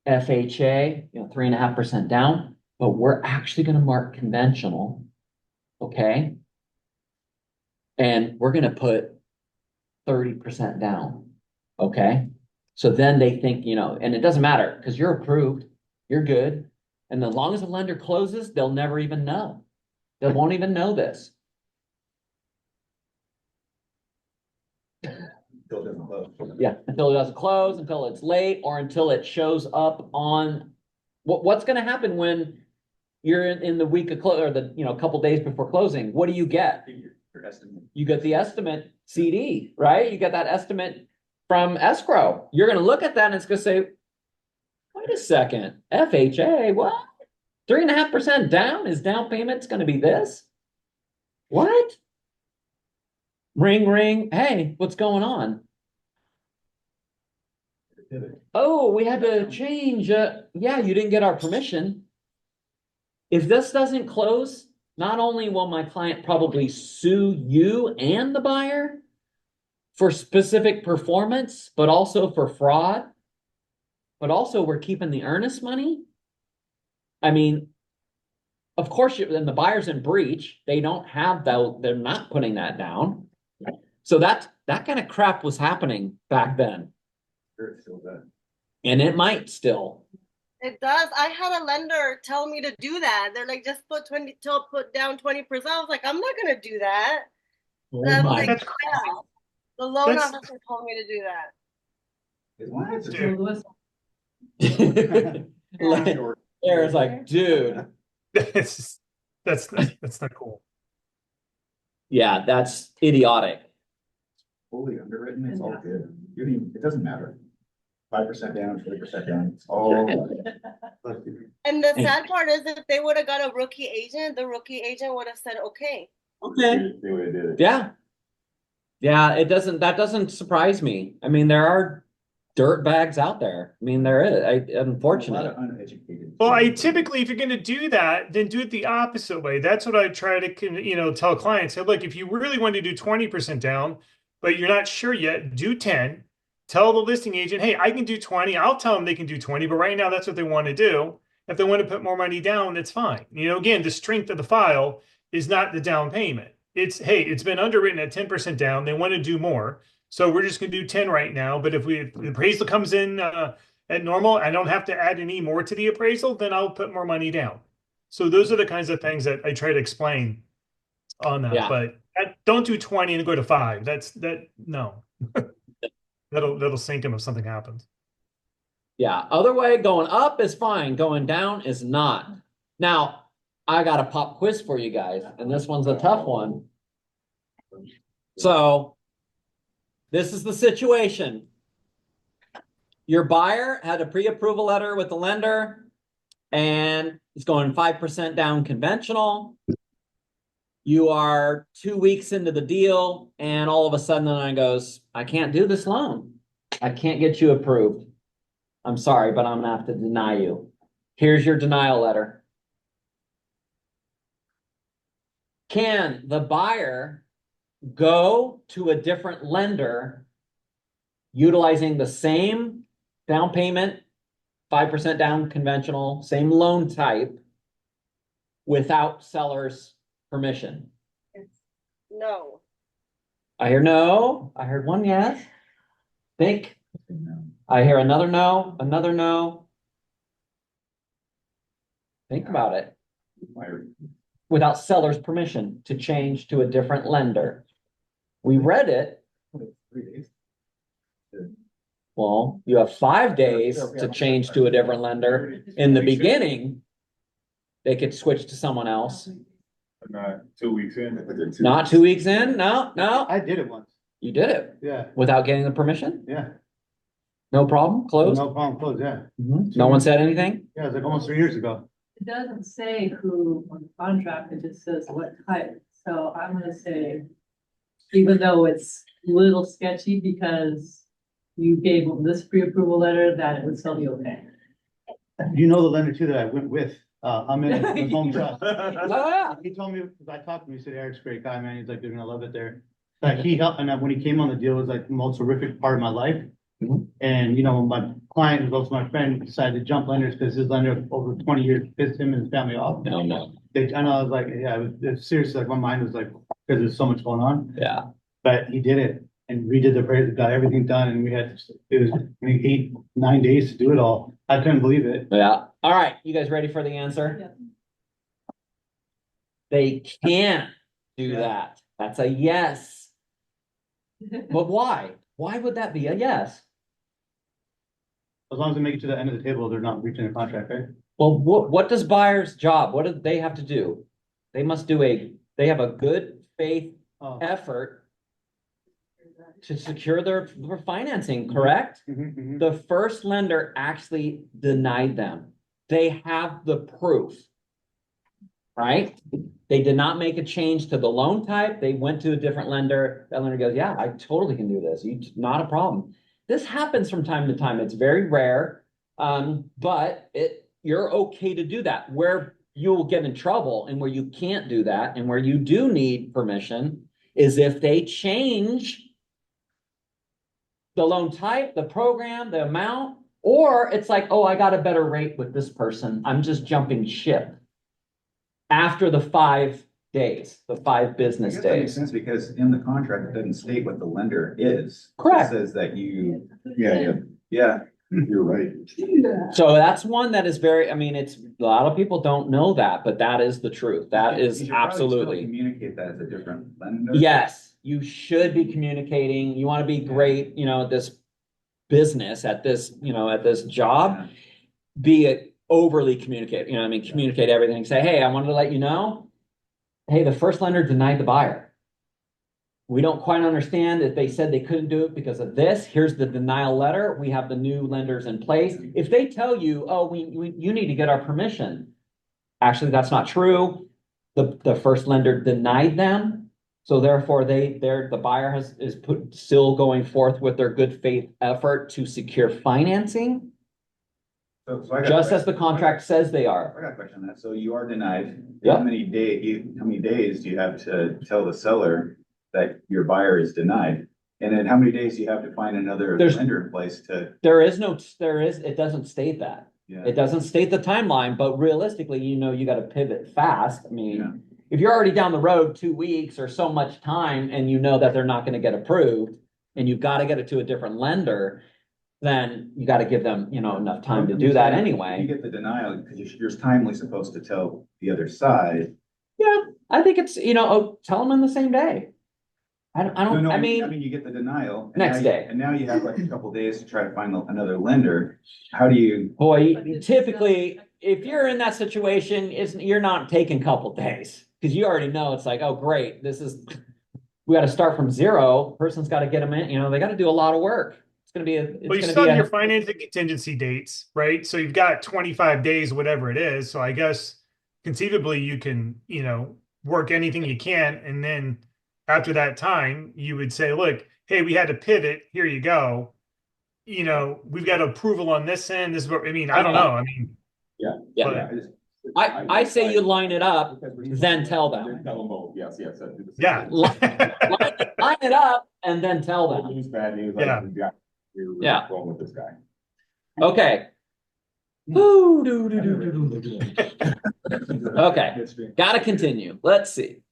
S1: FHA, 3.5% down, but we're actually going to mark conventional. Okay. And we're going to put 30% down. Okay. So then they think, and it doesn't matter because you're approved, you're good. And as long as the lender closes, they'll never even know. They won't even know this.
S2: Until it doesn't close.
S1: Yeah, until it doesn't close, until it's late, or until it shows up on what's going to happen when you're in the week of close or the couple days before closing. What do you get?
S2: Your estimate.
S1: You get the estimate CD, right? You get that estimate from escrow. You're going to look at that and it's going to say, wait a second, FHA, what? 3.5% down? Is down payment's going to be this? What? Ring, ring. Hey, what's going on? Oh, we had to change. Yeah, you didn't get our permission. If this doesn't close, not only will my client probably sue you and the buyer for specific performance, but also for fraud, but also we're keeping the earnest money. I mean, of course, then the buyer's in breach. They don't have that. They're not putting that down. So that kind of crap was happening back then.
S2: Sure, it still does.
S1: And it might still.
S4: It does. I had a lender tell me to do that. They're like, just put down 20%. I was like, I'm not gonna do that.
S1: Oh
S4: And I'm
S1: my.
S4: like, yeah. The loan
S6: That's-
S4: officer told me to do that.
S2: As long as it's
S1: Like, Aaron's like, dude.
S6: That's not cool.
S1: Yeah, that's idiotic.
S2: fully underwritten, it's all good. It doesn't matter. 5% down, 20% down, it's all.
S4: And the sad part is if they would have got a rookie agent, the rookie agent would have said, okay.
S1: Okay,
S7: They would've did it.
S1: yeah. Yeah, that doesn't surprise me. I mean, there are dirt bags out there. I mean, there is,
S2: A lot
S1: unfortunately.
S2: of uneducated.
S6: Well, I typically, if you're going to do that, then do it the opposite way. That's what I try to, tell clients. Say, look, if you really want to do 20% down, but you're not sure yet, do 10. Tell the listing agent, hey, I can do 20. I'll tell them they can do 20, but right now that's what they want to do. If they want to put more money down, that's fine. Again, the strength of the file is not the down payment. It's, hey, it's been underwritten at 10% down. They want to do more. So we're just going to do 10 right now. But if the appraisal comes in at normal, I don't have to add any more to the appraisal, then I'll put more money down. So those are the kinds of things that I try to explain on that.
S1: Yeah.
S6: But don't do 20 and go to 5. No. That'll sink them if something happens.
S1: Yeah, other way, going up is fine, going down is not. Now, I got a pop quiz for you guys, and this one's a tough one. So, this is the situation. Your buyer had a pre-approval letter with the lender, and it's going 5% down conventional. You are 2 weeks into the deal, and all of a sudden the line goes, I can't do this loan. I can't get you approved. I'm sorry, but I'm gonna have to deny you. Here's your denial letter. Can the buyer go to a different lender utilizing the same down payment, 5% down conventional, same loan type without seller's permission?
S4: No.
S1: I hear no. I heard one yes. Think. I hear another no, another no. Think about it. Without seller's permission to change to a different lender. We read it.
S2: 3 days.
S1: Well, you have 5 days to change to a different lender. In the beginning, they could switch to someone else.
S8: Not 2 weeks in.
S1: Not 2 weeks in? No.
S3: I did it once.
S1: You did it
S3: Yeah,
S1: without getting the permission?
S3: yeah.
S1: No problem? Closed?
S3: No problem, closed, yeah.
S1: Mhm. No one said anything?
S3: Yeah, it was like almost 3 years ago.
S9: It doesn't say who on the contract, it just says what type. So I'm gonna say, even though it's a little sketchy because you gave them this pre-approval letter, that it would still be okay.
S3: You know the lender too that I went with, I'm in the home trust.
S1: Oh, yeah.
S3: He told me, because I talked to him, he said, Eric's a great guy, man. He's like, they're gonna love it there. Like he helped, and when he came on the deal, it was like the most horrific part of my life.
S1: Mhm.
S3: And, my client, who's also my friend, decided to jump lenders because his lender over 20 years pissed him and his family off.
S1: No.
S3: I know, I was like, yeah, it's seriously, like my mind was like, because there's so much going on.
S1: Yeah.
S3: But he did it and redid the appraisal, got everything done, and it was 8, 9 days to do it all. I couldn't believe it.
S1: Yeah. All right. You guys ready for the answer?
S9: Yeah.
S1: They can't do
S3: Yeah.
S1: that. That's a yes. But why? Why would that be a yes?
S3: As long as they make it to the end of the table, they're not breaching the contract, right?
S1: Well, what does buyer's job? What do they have to do? They must do they have a good faith
S3: Oh.
S1: effort to secure their financing, correct?
S3: Mhm, mhm.
S1: The first lender actually denied them. They have the proof. Right? They did not make a change to the loan type. They went to a different lender. That lender goes, yeah, I totally can do this. Not a problem. This happens from time to time. It's very rare. But you're okay to do that. Where you'll get in trouble and where you can't do that and where you do need permission is if they change the loan type, the program, the amount, or it's like, oh, I got a better rate with this person. I'm just jumping ship. After the 5 days, the 5 business
S2: I guess that makes
S1: days.
S2: sense because in the contract, it doesn't state what the lender is.
S1: Correct.
S2: It says that you,
S7: Yeah,
S2: yeah,
S7: you're right.
S1: So that's one that is very, it's, a lot of people don't know that, but that is the truth. That
S2: You
S1: is
S2: should probably still
S1: absolutely.
S2: Communicate that as a different lender.
S1: Yes, you should be communicating. You want to be great, at this business, at this, at this job. Be overly communicate, communicate everything. Say, hey, I wanted to let you know, hey, the first lender denied the buyer. we don't quite understand if they said they couldn't do it because of this. Here's the denial letter. We have the new lenders in place. If they tell you, oh, you need to get our permission. Actually, that's not true. The first lender denied them. So therefore the buyer is still going forth with their good faith effort to secure financing,
S2: So I got a
S1: just as
S2: question.
S1: the contract says they are.
S2: I got a question on that. So you are denied.
S1: Yeah.
S2: How many days do you have to tell the seller that your buyer is denied? And then how many days do you have to find another lender in place to?
S1: It doesn't state that.
S2: Yeah.
S1: It doesn't state the timeline, but realistically, you got to pivot fast. I
S2: Yeah.
S1: mean, if you're already down the road 2 weeks or so much time and you know that they're not going to get approved and you've got to get it to a different lender, then you got to give them, enough time to do that
S2: You
S1: anyway.
S2: get the denial because you're timely supposed to tell the other side.
S1: Yeah, I think it's, tell them in the same day. I mean,
S2: You get the denial. and
S1: Next
S2: now
S1: day.
S2: And now you have like a couple days to try to find another lender. How do you?
S1: boy,
S9: But it's
S1: typically,
S9: not-
S1: if you're in that situation, you're not taking a couple days. Cause you already know it's like, oh, great, we got to start from zero. Person's got to get them in, they got to do a lot of work. It's going to be
S6: Well, you still have your financing contingency dates, right? So you've got 25 days, whatever it is. So I guess conceivably you can, work anything you can. And then after that time, you would say, look, hey, we had to pivot. Here you go. We've got approval on this end. This is what, I don't know. I mean,
S7: Yeah.
S1: Yeah.
S7: But-
S1: I say you line it up, then tell them.
S7: Then tell them both, yes. I do the same
S6: yeah.
S7: thing.
S1: Line it up and then tell
S7: Good
S1: them.
S7: news, bad news.
S6: Yeah.
S7: We're really
S1: Yeah.
S7: going with this guy.
S1: Okay. Okay, gotta continue. Let's see.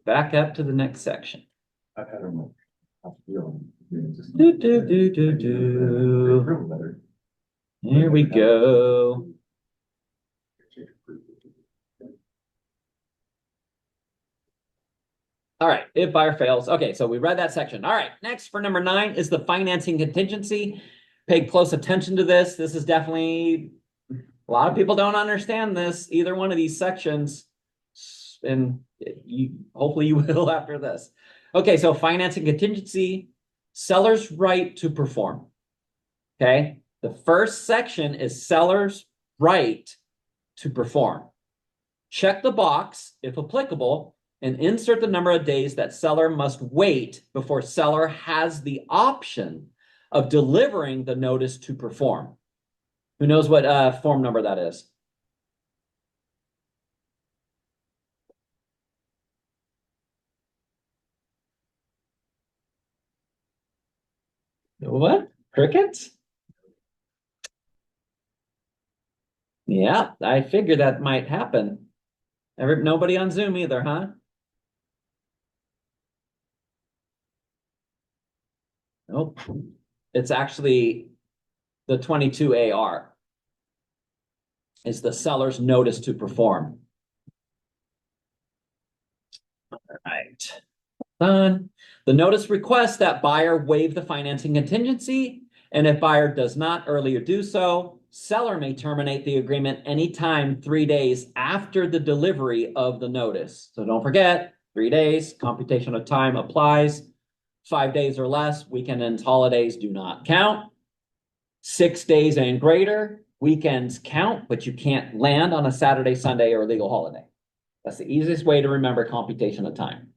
S1: Back up to the next section.
S7: I don't know. I'm feeling, just-
S1: Here we go. All right, if buyer fails. Okay, so we read that section. All right, next for number 9 is the financing contingency. Pay close attention to this. This is definitely, a lot of people don't understand this, either one of these sections. And hopefully you will after this. Okay, so financing contingency, seller's right to perform. Okay, the first section is seller's right to perform. Check the box, if applicable, and insert the number of days that seller must wait before seller has the option of delivering the notice to perform. Who knows what form number that is? What? Crickets? Yeah, I figured that might happen. Nobody on Zoom either, huh? Nope. It's actually the 22AR. It's the seller's notice to perform. All right. Done. The notice requests that buyer waive the financing contingency, and if buyer does not earlier do so, seller may terminate the agreement anytime 3 days after the delivery of the notice. So don't forget, 3 days, computation of time applies. 5 days or less, weekend and holidays do not count. 6 days and greater, weekends count, but you can't land on a Saturday, Sunday, or legal holiday. That's the easiest way to remember computation of time.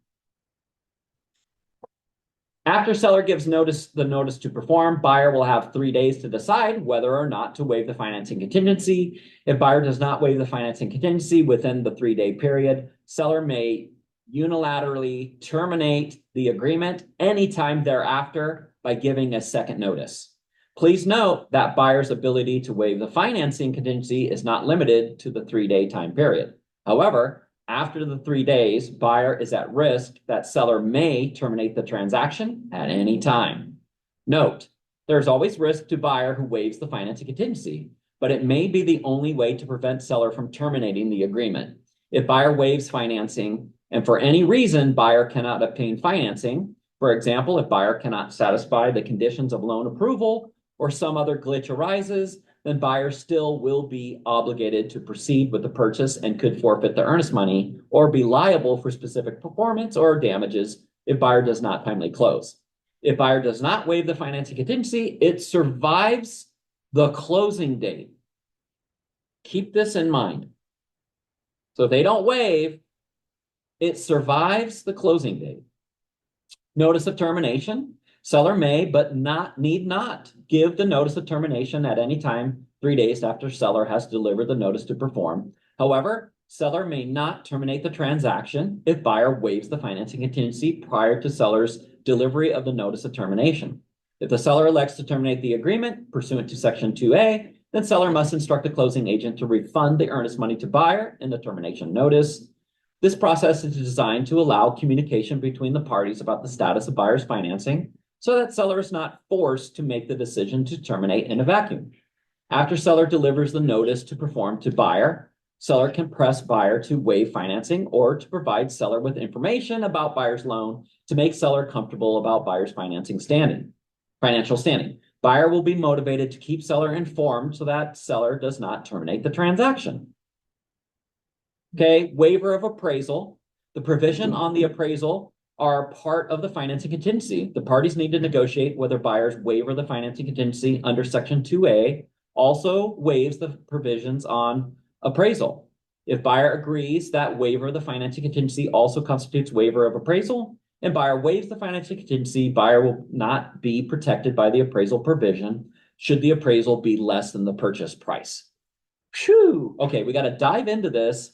S1: After seller gives the notice to perform, buyer will have 3 days to decide whether or not to waive the financing contingency. If buyer does not waive the financing contingency within the 3-day period, seller may unilaterally terminate the agreement anytime thereafter by giving a second notice. Please note that buyer's ability to waive the financing contingency is not limited to the 3-day time period. However, after the 3 days, buyer is at risk that seller may terminate the transaction at any time. Note, there's always risk to buyer who waives the financing contingency, but it may be the only way to prevent seller from terminating the agreement. If buyer waives financing and for any reason buyer cannot obtain financing, for example, if buyer cannot satisfy the conditions of loan approval or some other glitch arises, then buyer still will be obligated to proceed with the purchase and could forfeit the earnest money or be liable for specific performance or damages if buyer does not timely close. If buyer does not waive the financing contingency, it survives the closing date. Keep this in mind. So if they don't waive, it survives the closing date. Notice of termination. Seller may, but need not give the notice of termination at any time 3 days after seller has delivered the notice to perform. However, seller may not terminate the transaction if buyer waives the financing contingency prior to seller's delivery of the notice of termination. If the seller elects to terminate the agreement pursuant to Section 2A, then seller must instruct the closing agent to refund the earnest money to buyer in the termination notice. This process is designed to allow communication between the parties about the status of buyer's financing so that seller is not forced to make the decision to terminate in a vacuum. After seller delivers the notice to perform to buyer, seller can press buyer to waive financing or to provide seller with information about buyer's loan to make seller comfortable about buyer's financial standing. Buyer will be motivated to keep seller informed so that seller does not terminate the transaction. Okay, waiver of appraisal. The provision on the appraisal are part of the financing contingency. The parties need to negotiate whether buyers waiver the financing contingency under Section 2A also waives the provisions on appraisal. If buyer agrees that waiver of the financing contingency also constitutes waiver of appraisal, and buyer waives the financing contingency, buyer will not be protected by the appraisal provision should the appraisal be less than the purchase price. Phew. Okay, we got to dive into this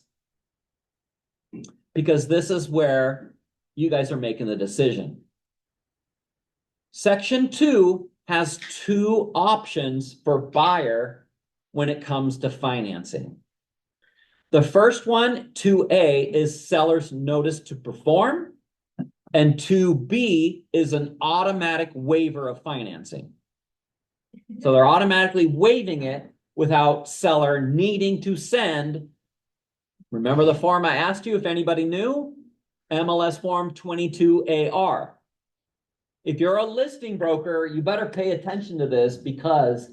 S1: because this is where you guys are making the decision. Section 2 has 2 options for buyer when it comes to financing. The first one, 2A, is seller's notice to perform, and 2B is an automatic waiver of financing. So they're automatically waiving it without seller needing to send. Remember the form I asked you if anybody knew? MLS form 22AR. If you're a listing broker, you better pay attention to this because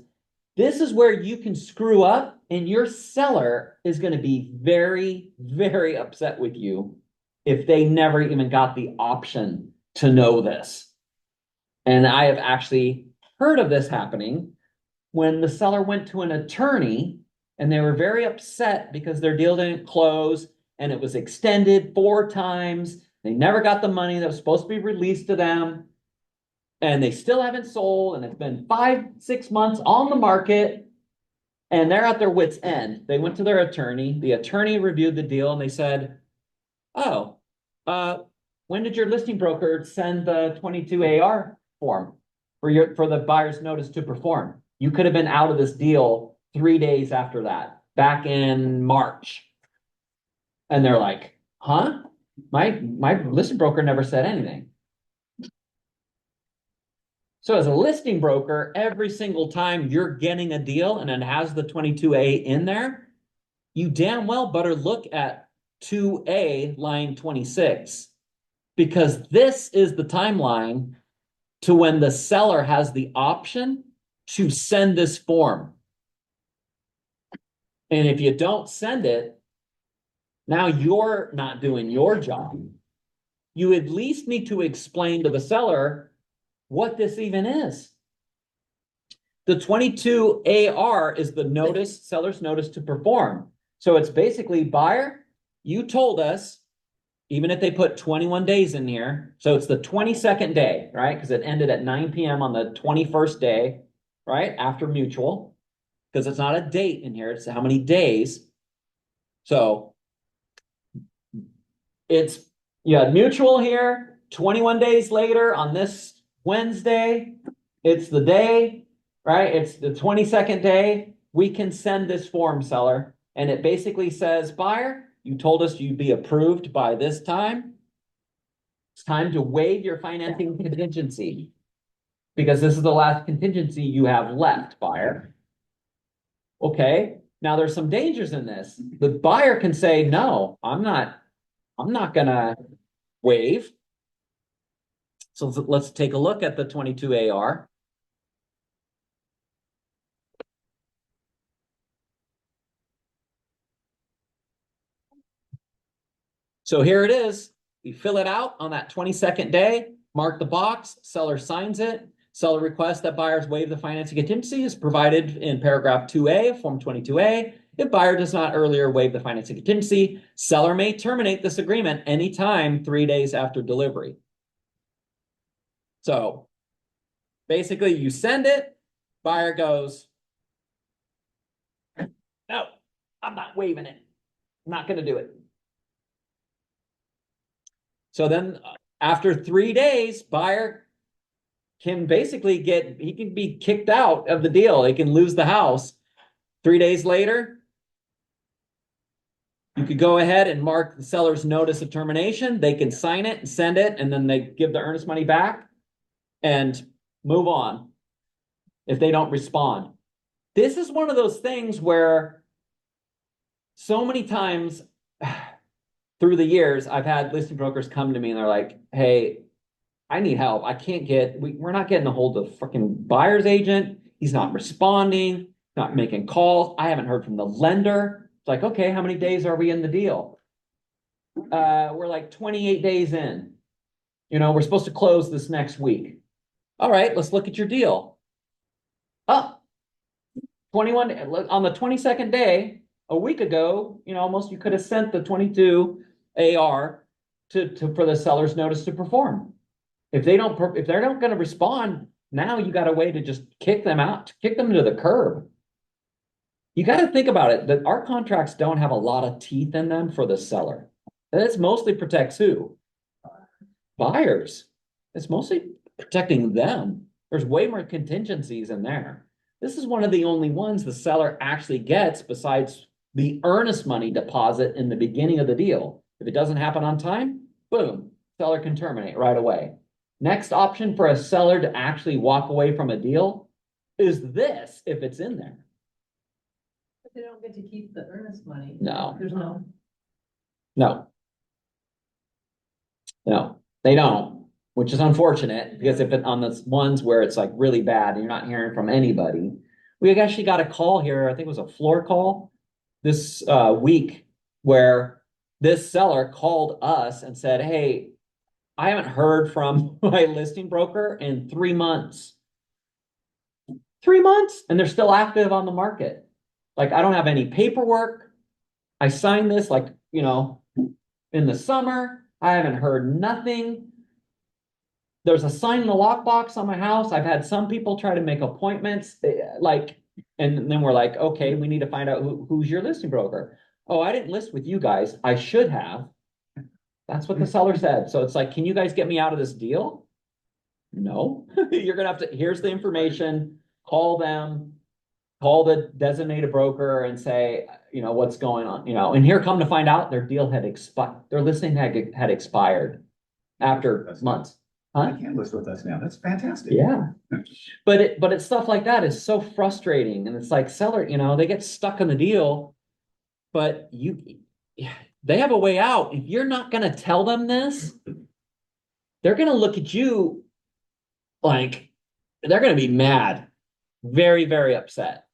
S1: this is where you can screw up and your seller is going to be very, very upset with you if they never even got the option to know this. And I have actually heard of this happening when the seller went to an attorney and they were very upset because their deal didn't close and it was extended 4 times. They never got the money that was supposed to be released to them. And they still haven't sold. And it's been 5-6 months on the market. And they're at their wits' end. They went to their attorney. The attorney reviewed the deal and they said, oh, when did your listing broker send the 22AR form for the buyer's notice to perform? You could have been out of this deal 3 days after that, back in March. And they're like, huh? My listing broker never said anything. So as a listing broker, every single time you're getting a deal and it has the 22A in there, you damn well better look at 2A line 26, because this is the timeline to when the seller has the option to send this form. And if you don't send it, now you're not doing your job. You at least need to explain to the seller what this even is. The 22AR is the notice, seller's notice to perform. So it's basically, buyer, you told us, even if they put 21 days in here, so it's the 22nd day, right? Because it ended at 9 p.m. on the 21st day, right? After mutual, because it's not a date in here, it's how many days. So it's, you had mutual here, 21 days later on this Wednesday, it's the day, right? It's the 22nd day. We can send this form, seller. And it basically says, buyer, you told us you'd be approved by this time. It's time to waive your financing contingency because this is the last contingency you have left, buyer. Okay, now there's some dangers in this. The buyer can say, no, I'm not gonna waive. So let's take a look at the 22AR. So here it is. You fill it out on that 22nd day, mark the box, seller signs it. Seller requests that buyers waive the financing contingency is provided in paragraph 2A of Form 22A. If buyer does not earlier waive the financing contingency, seller may terminate this agreement anytime 3 days after delivery. So basically you send it, buyer goes, no, I'm not waiving it. I'm not going to do it. So then after 3 days, buyer can basically he can be kicked out of the deal. He can lose the house. 3 days later, you could go ahead and mark the seller's notice of termination. They can sign it and send it, and then they give the earnest money back and move on if they don't respond. This is one of those things where so many times through the years, I've had listing brokers come to me and they're like, hey, I need help. I can't we're not getting a hold of freaking buyer's agent. He's not responding, not making calls. I haven't heard from the lender. It's like, okay, how many days are we in the deal? We're like 28 days in. We're supposed to close this next week. All right, let's look at your deal. Oh, 21 on the 22nd day, a week ago, almost you could have sent the 22 AR for the seller's notice to perform. If they're not going to respond, now you got a way to just kick them out, kick them to the curb. You got to think about it, that our contracts don't have a lot of teeth in them for the seller. This mostly protects who? Buyers. It's mostly protecting them. There's way more contingencies in there. This is one of the only ones the seller actually gets besides the earnest money deposit in the beginning of the deal. If it doesn't happen on time, boom, seller can terminate right away. Next option for a seller to actually walk away from a deal is this, if it's in there.
S9: But they don't get to keep the earnest money.
S1: No.
S9: There's no.
S1: No, they don't, which is unfortunate because if it on the ones where it's like really bad and you're not hearing from anybody. We actually got a call here, I think it was a floor call this week where this seller called us and said, hey, I haven't heard from my listing broker in 3 months. 3 months, and they're still active on the market. Like, I don't have any paperwork. I signed this in the summer. I haven't heard nothing. There's a sign in the lockbox on my house. I've had some people try to make appointments, and then we're like, okay, we need to find out who's your listing broker. Oh, I didn't list with you guys. I should have. That's what the seller said. So it's like, can you guys get me out of this deal? No. You're going to have to, here's the information, call them, call the designated broker and say, what's going on, and here come to find out their deal had expired. Their listing had expired after months.
S2: I can't list with us now. That's fantastic.
S1: Yeah. But it's stuff like that is so frustrating. And it's like seller, they get stuck in the deal, but they have a way out. If you're not going to tell them this, they're going to look at you like they're going to be mad, very, very upset.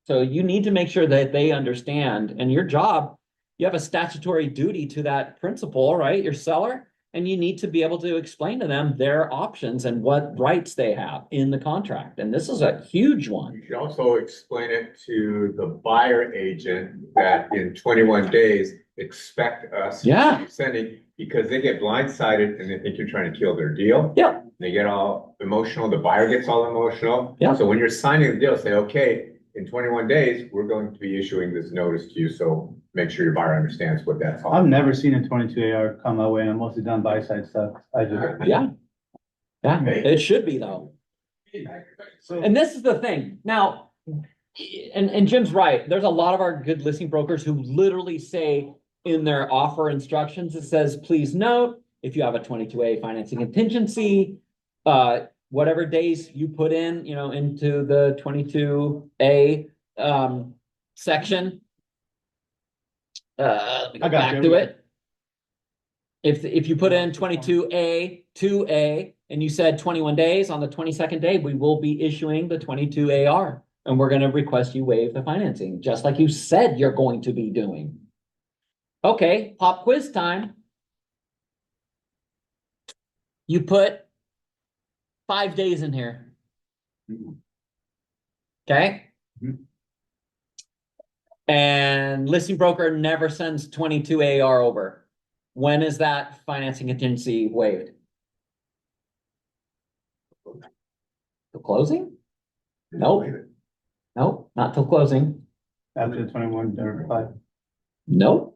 S1: So you need to make sure that they understand, and your job, you have a statutory duty to that principal, right? Your seller, and you need to be able to explain to them their options and what rights they have in the contract. And this is a huge one.
S5: You should also explain it to the buyer agent that in 21 days, expect us to be sending, because they get blindsided and they think you're trying to kill their deal.
S1: Yeah.
S5: They get all emotional. The buyer gets all emotional.
S1: Yeah.
S5: So when you're signing the deal, say, okay, in 21 days, we're going to be issuing this notice to you. So make sure your buyer understands what that's all.
S3: I've never seen a 22 AR come my way, and I'm mostly done buy side stuff.
S1: Yeah. It should be though. And this is the thing now, and Jim's right. There's a lot of our good listing brokers who literally say in their offer instructions, it says, please note, if you have a 22A financing contingency, whatever days you put in, into the 22A section. Let me go back to it. If you put in 22A, 2A, and you said 21 days, on the 22nd day, we will be issuing the 22 AR, and we're going to request you waive the financing, just like you said you're going to be doing. Okay, pop quiz time. You put 5 days in here. Okay?
S2: Mhm.
S1: And listing broker never sends 22 AR over. When is that financing contingency waived? The closing? Nope. Nope, not till closing.
S3: After the 21 or 5.
S1: Nope.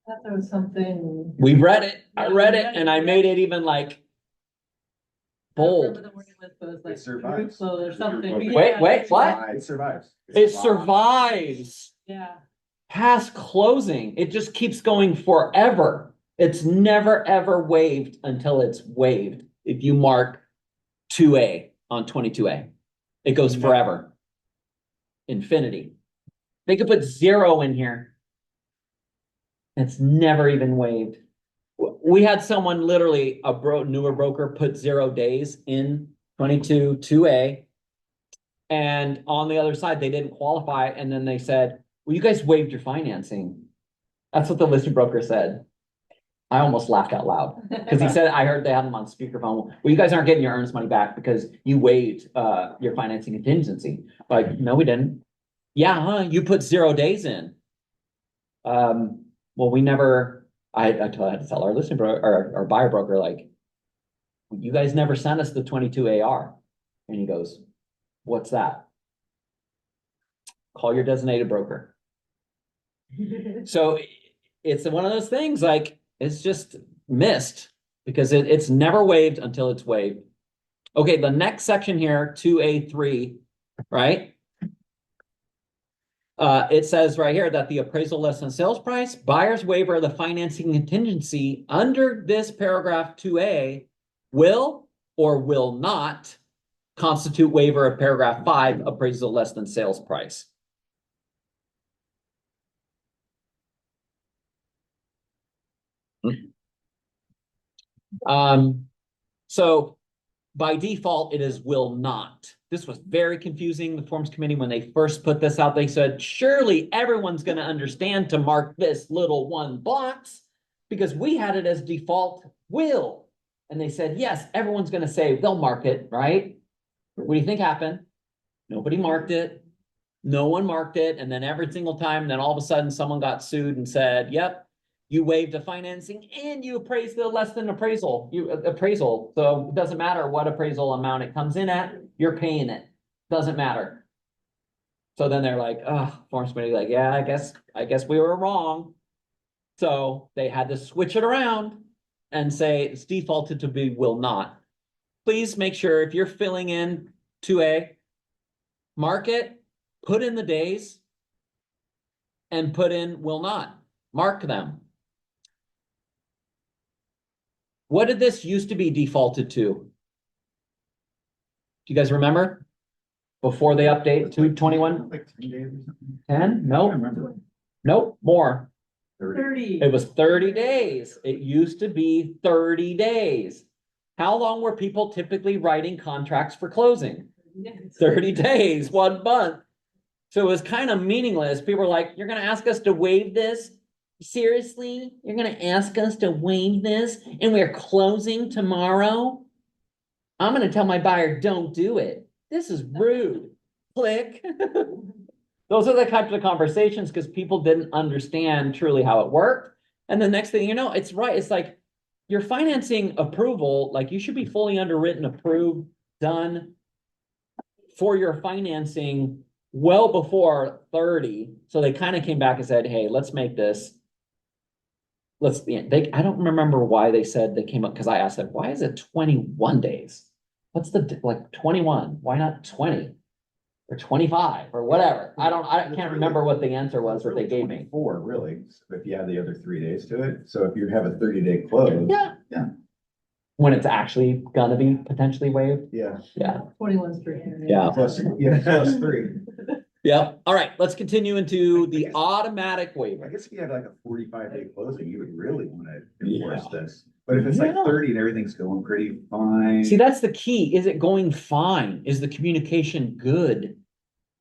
S9: I thought there was something.
S1: We read it. I read it and I made it even like
S9: I don't remember
S1: bold.
S9: the wording was, but it was like
S2: It survives.
S9: flow or something.
S2: Wait,
S9: Yeah,
S1: what?
S2: It survives.
S1: It survives
S9: Yeah.
S1: past closing. It just keeps going forever. It's never ever waived until it's waived. If you mark 2A on 22A, it goes forever. Infinity. They could put 0 in here. It's never even waived. We had someone literally, newer broker put 0 days in 2A. And on the other side, they didn't qualify. And then they said, well, you guys waived your financing. That's what the listing broker said. I almost laughed out loud because he said, I heard they had them on speakerphone. Well, you guys aren't getting your earnest money back because you waived your financing contingency. Like, no, we didn't. Yeah, huh? You put 0 days in. Well, we never, I had to tell our listing broker or our buyer broker, like, you guys never sent us the 22 AR. And he goes, what's that? Call your designated broker. So it's one of those things, like, it's just missed because it's never waived until it's waived. Okay, the next section here, 2A3, right? It says right here that the appraisal less than sales price, buyer's waiver of the financing contingency under this paragraph 2A will or will not constitute waiver of paragraph 5, appraisal less than sales price. So by default, it is will not. This was very confusing. The forms committee, when they first put this out, they said, surely everyone's going to understand to mark this little one box because we had it as default will. And they said, yes, everyone's going to say they'll mark it, right? What do you think happened? Nobody marked it. No one marked it. And then every single time, then all of a sudden someone got sued and said, yep, you waived the financing and you appraised the less than appraisal. So it doesn't matter what appraisal amount it comes in at, you're paying it. Doesn't matter. So then they're like, oh, forms committee, like, yeah, I guess we were wrong. So they had to switch it around and say it's defaulted to be will not. Please make sure if you're filling in 2A, mark it, put in the days, and put in will not. Mark them. What did this used to be defaulted to? Do you guys remember? Before they update to 21?
S2: Like 10 days or something.
S1: 10?
S2: I
S1: Nope.
S2: remember.
S1: Nope. More.
S9: 30.
S1: It was 30 days. It used to be 30 days. How long were people typically writing contracts for closing? 30 days, 1 month. So it was kind of meaningless. People were like, you're going to ask us to waive this? Seriously? You're going to ask us to waive this and we're closing tomorrow? I'm going to tell my buyer, don't do it. This is rude. Click. Those are the types of conversations because people didn't understand truly how it worked. And the next thing you know, it's right. It's like your financing approval, like you should be fully underwritten, approved, done for your financing well before 30. So they kind of came back and said, hey, let's make this. I don't remember why they said they came up because I asked them, why is it 21 days? What's the like 21? Why not 20 or 25 or whatever? I can't remember what the answer was that they gave me.
S2: 4 really, if you add the other 3 days to it. So if you have a 30-day close.
S1: Yeah.
S2: Yeah.
S1: When it's actually gonna be potentially waived.
S2: Yeah.
S1: Yeah.
S9: 21's for Henry.
S1: Yeah.
S2: Plus 3.
S1: Yeah. All right. Let's continue into the automatic
S2: I
S1: waiver.
S2: guess if you had like a 45-day closing, you would really want to enforce this. But if it's
S1: Yeah.
S2: like 30 and everything's going pretty fine.
S1: See, that's the key. Is it going fine? Is the communication good?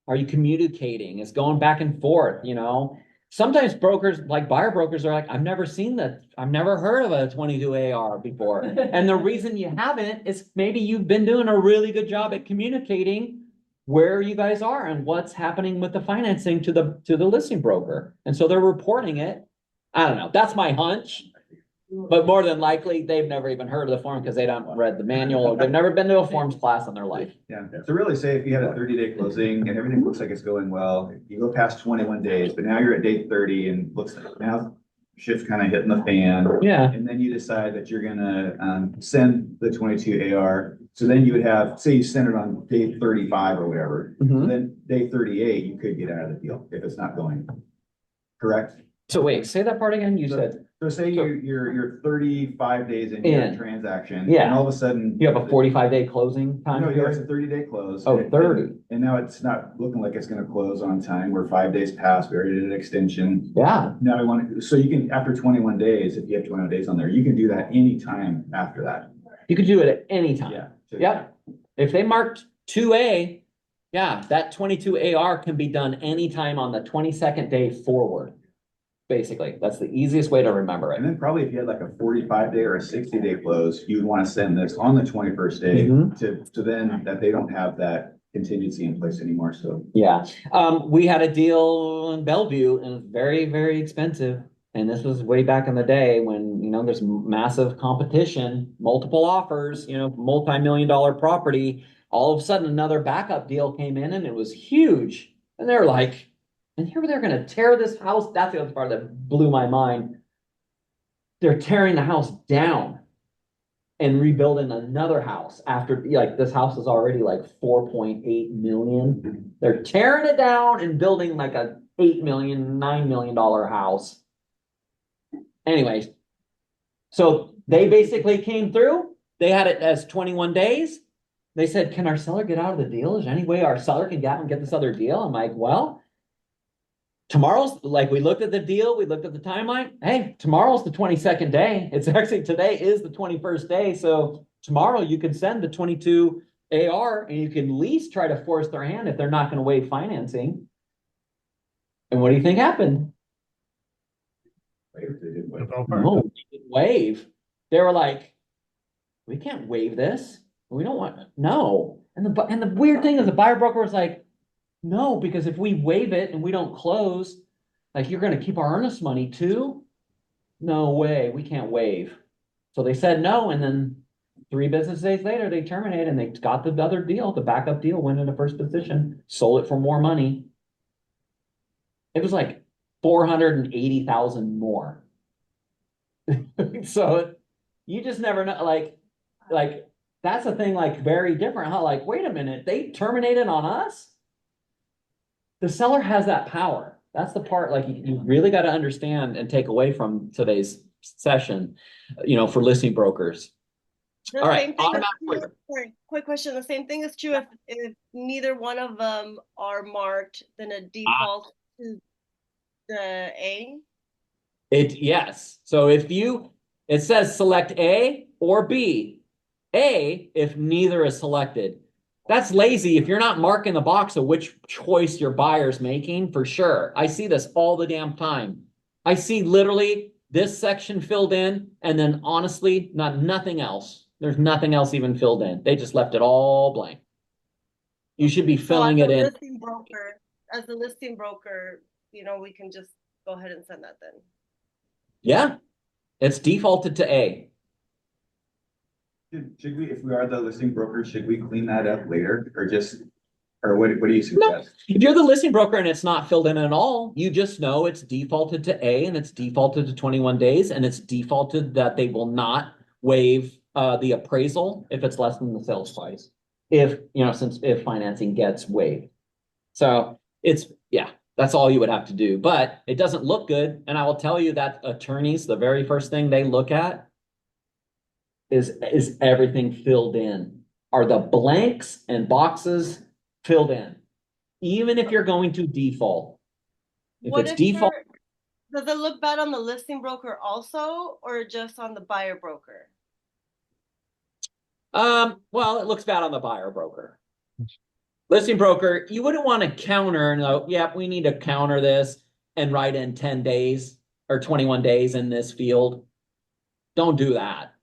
S1: Are you communicating? Is going back and forth, you know? sometimes brokers, like buyer brokers are like, I've never seen that. I've never heard of a 22 AR before. And the reason you haven't is maybe you've been doing a really good job at communicating where you guys are and what's happening with the financing to the listing broker. And so they're reporting it. I don't know. That's my hunch. But more than likely, they've never even heard of the form because they don't read the manual or they've never been to a forms class in their life.
S2: Yeah, so really say if you had a 30-day closing and everything looks like it's going well, you go past 21 days, but now you're at day 30 and looks like now shit's kind of hitting the fan.
S1: Yeah.
S2: And then you decide that you're gonna send the 22 AR. So then you would have, say you send it on day 35 or whatever.
S1: Mhm.
S2: Then day 38, you could get out of the deal if it's not going. Correct?
S1: So wait, say that part again. You said
S2: So say you're 35 days into your
S1: In.
S2: transaction.
S1: Yeah.
S2: And all of a sudden.
S1: you have a 45-day closing time
S2: No, yeah, it's
S1: period.
S2: a 30-day close.
S1: Oh,
S2: And-
S1: 30.
S2: And now it's not looking like it's gonna close on time. We're 5 days past, we already did an extension.
S1: Yeah.
S2: Now we want to, so you can, after 21 days, if you have 21 days on there, you can do that anytime after that.
S1: You could do it at any time.
S2: Yeah.
S1: Yep. If they marked 2A, yeah, that 22 AR can be done anytime on the 22nd day forward. Basically, that's the easiest way to remember
S2: And
S1: it.
S2: then probably if you had like a 45-day or a 60-day close, you'd want to send this on the 21st day
S1: Mhm.
S2: to then that they don't have that contingency in place anymore, so.
S1: Yeah, we had a deal in Bellevue and it was very, very expensive. And this was way back in the day when, there's massive competition, multiple offers, multi-million-dollar property. All of a sudden, another backup deal came in and it was huge. And they're like, and here they're gonna tear this house. That's the other part that blew my mind. They're tearing the house down and rebuilding another house after, like, this house is already like 4.8 million. They're tearing it down and building like a $8 million, $9 million house. Anyways, so they basically came through. They had it as 21 days. They said, can our seller get out of the deal? Is there any way our seller can get out and get this other deal? I'm like, well, tomorrow's, like, we looked at the deal, we looked at the timeline. Hey, tomorrow's the 22nd day. It's actually, today is the 21st day. So tomorrow you can send the 22 AR and you can at least try to force their hand if they're not going to waive financing. And what do you think happened? No, they didn't waive. They were like, we can't waive this. We don't want, no. And the weird thing is the buyer broker was like, no, because if we waive it and we don't close, like, you're gonna keep our earnest money too? No way, we can't waive. So they said no, and then 3 business days later, they terminated and they got the other deal, the backup deal, went into first position, sold it for more money. It was like 480,000 more. So you just never know, like, that's a thing, like, very different, huh? Like, wait a minute, they terminated on us? The seller has that power. That's the part, like, you really got to understand and take away from today's session, for listing brokers.
S4: The
S1: All right,
S4: same thing is
S1: automatic
S4: true-
S1: waiver.
S4: sorry, quick question. The same thing is true if neither one of them are marked, then a default to the A.
S1: Yes. So it says select A or B. A, if neither is selected. That's lazy if you're not marking the box of which choice your buyer's making, for sure. I see this all the damn time. I see literally this section filled in and then honestly, nothing else. There's nothing else even filled in. They just left it all blank. You should be filling it in.
S4: As the listing broker, we can just go ahead and send that then.
S1: Yeah, it's defaulted to A.
S2: Should we, if we are the listing broker, should we clean that up later or what do you suggest?
S1: If you're the listing broker and it's not filled in at all, you just know it's defaulted to A and it's defaulted to 21 days and it's defaulted that they will not waive the appraisal if it's less than the sales price. If financing gets waived. So that's all you would have to do, but it doesn't look good. And I will tell you that attorneys, the very first thing they look at is everything filled in? Are the blanks and boxes filled in? Even if you're going to default. If it's default.
S4: Does it look bad on the listing broker also, or just on the buyer broker?
S1: Well, it looks bad on the buyer broker. Listing broker, you wouldn't want to counter, no, yeah, we need to counter this. and write in 10 days or 21 days in this field. Don't do that.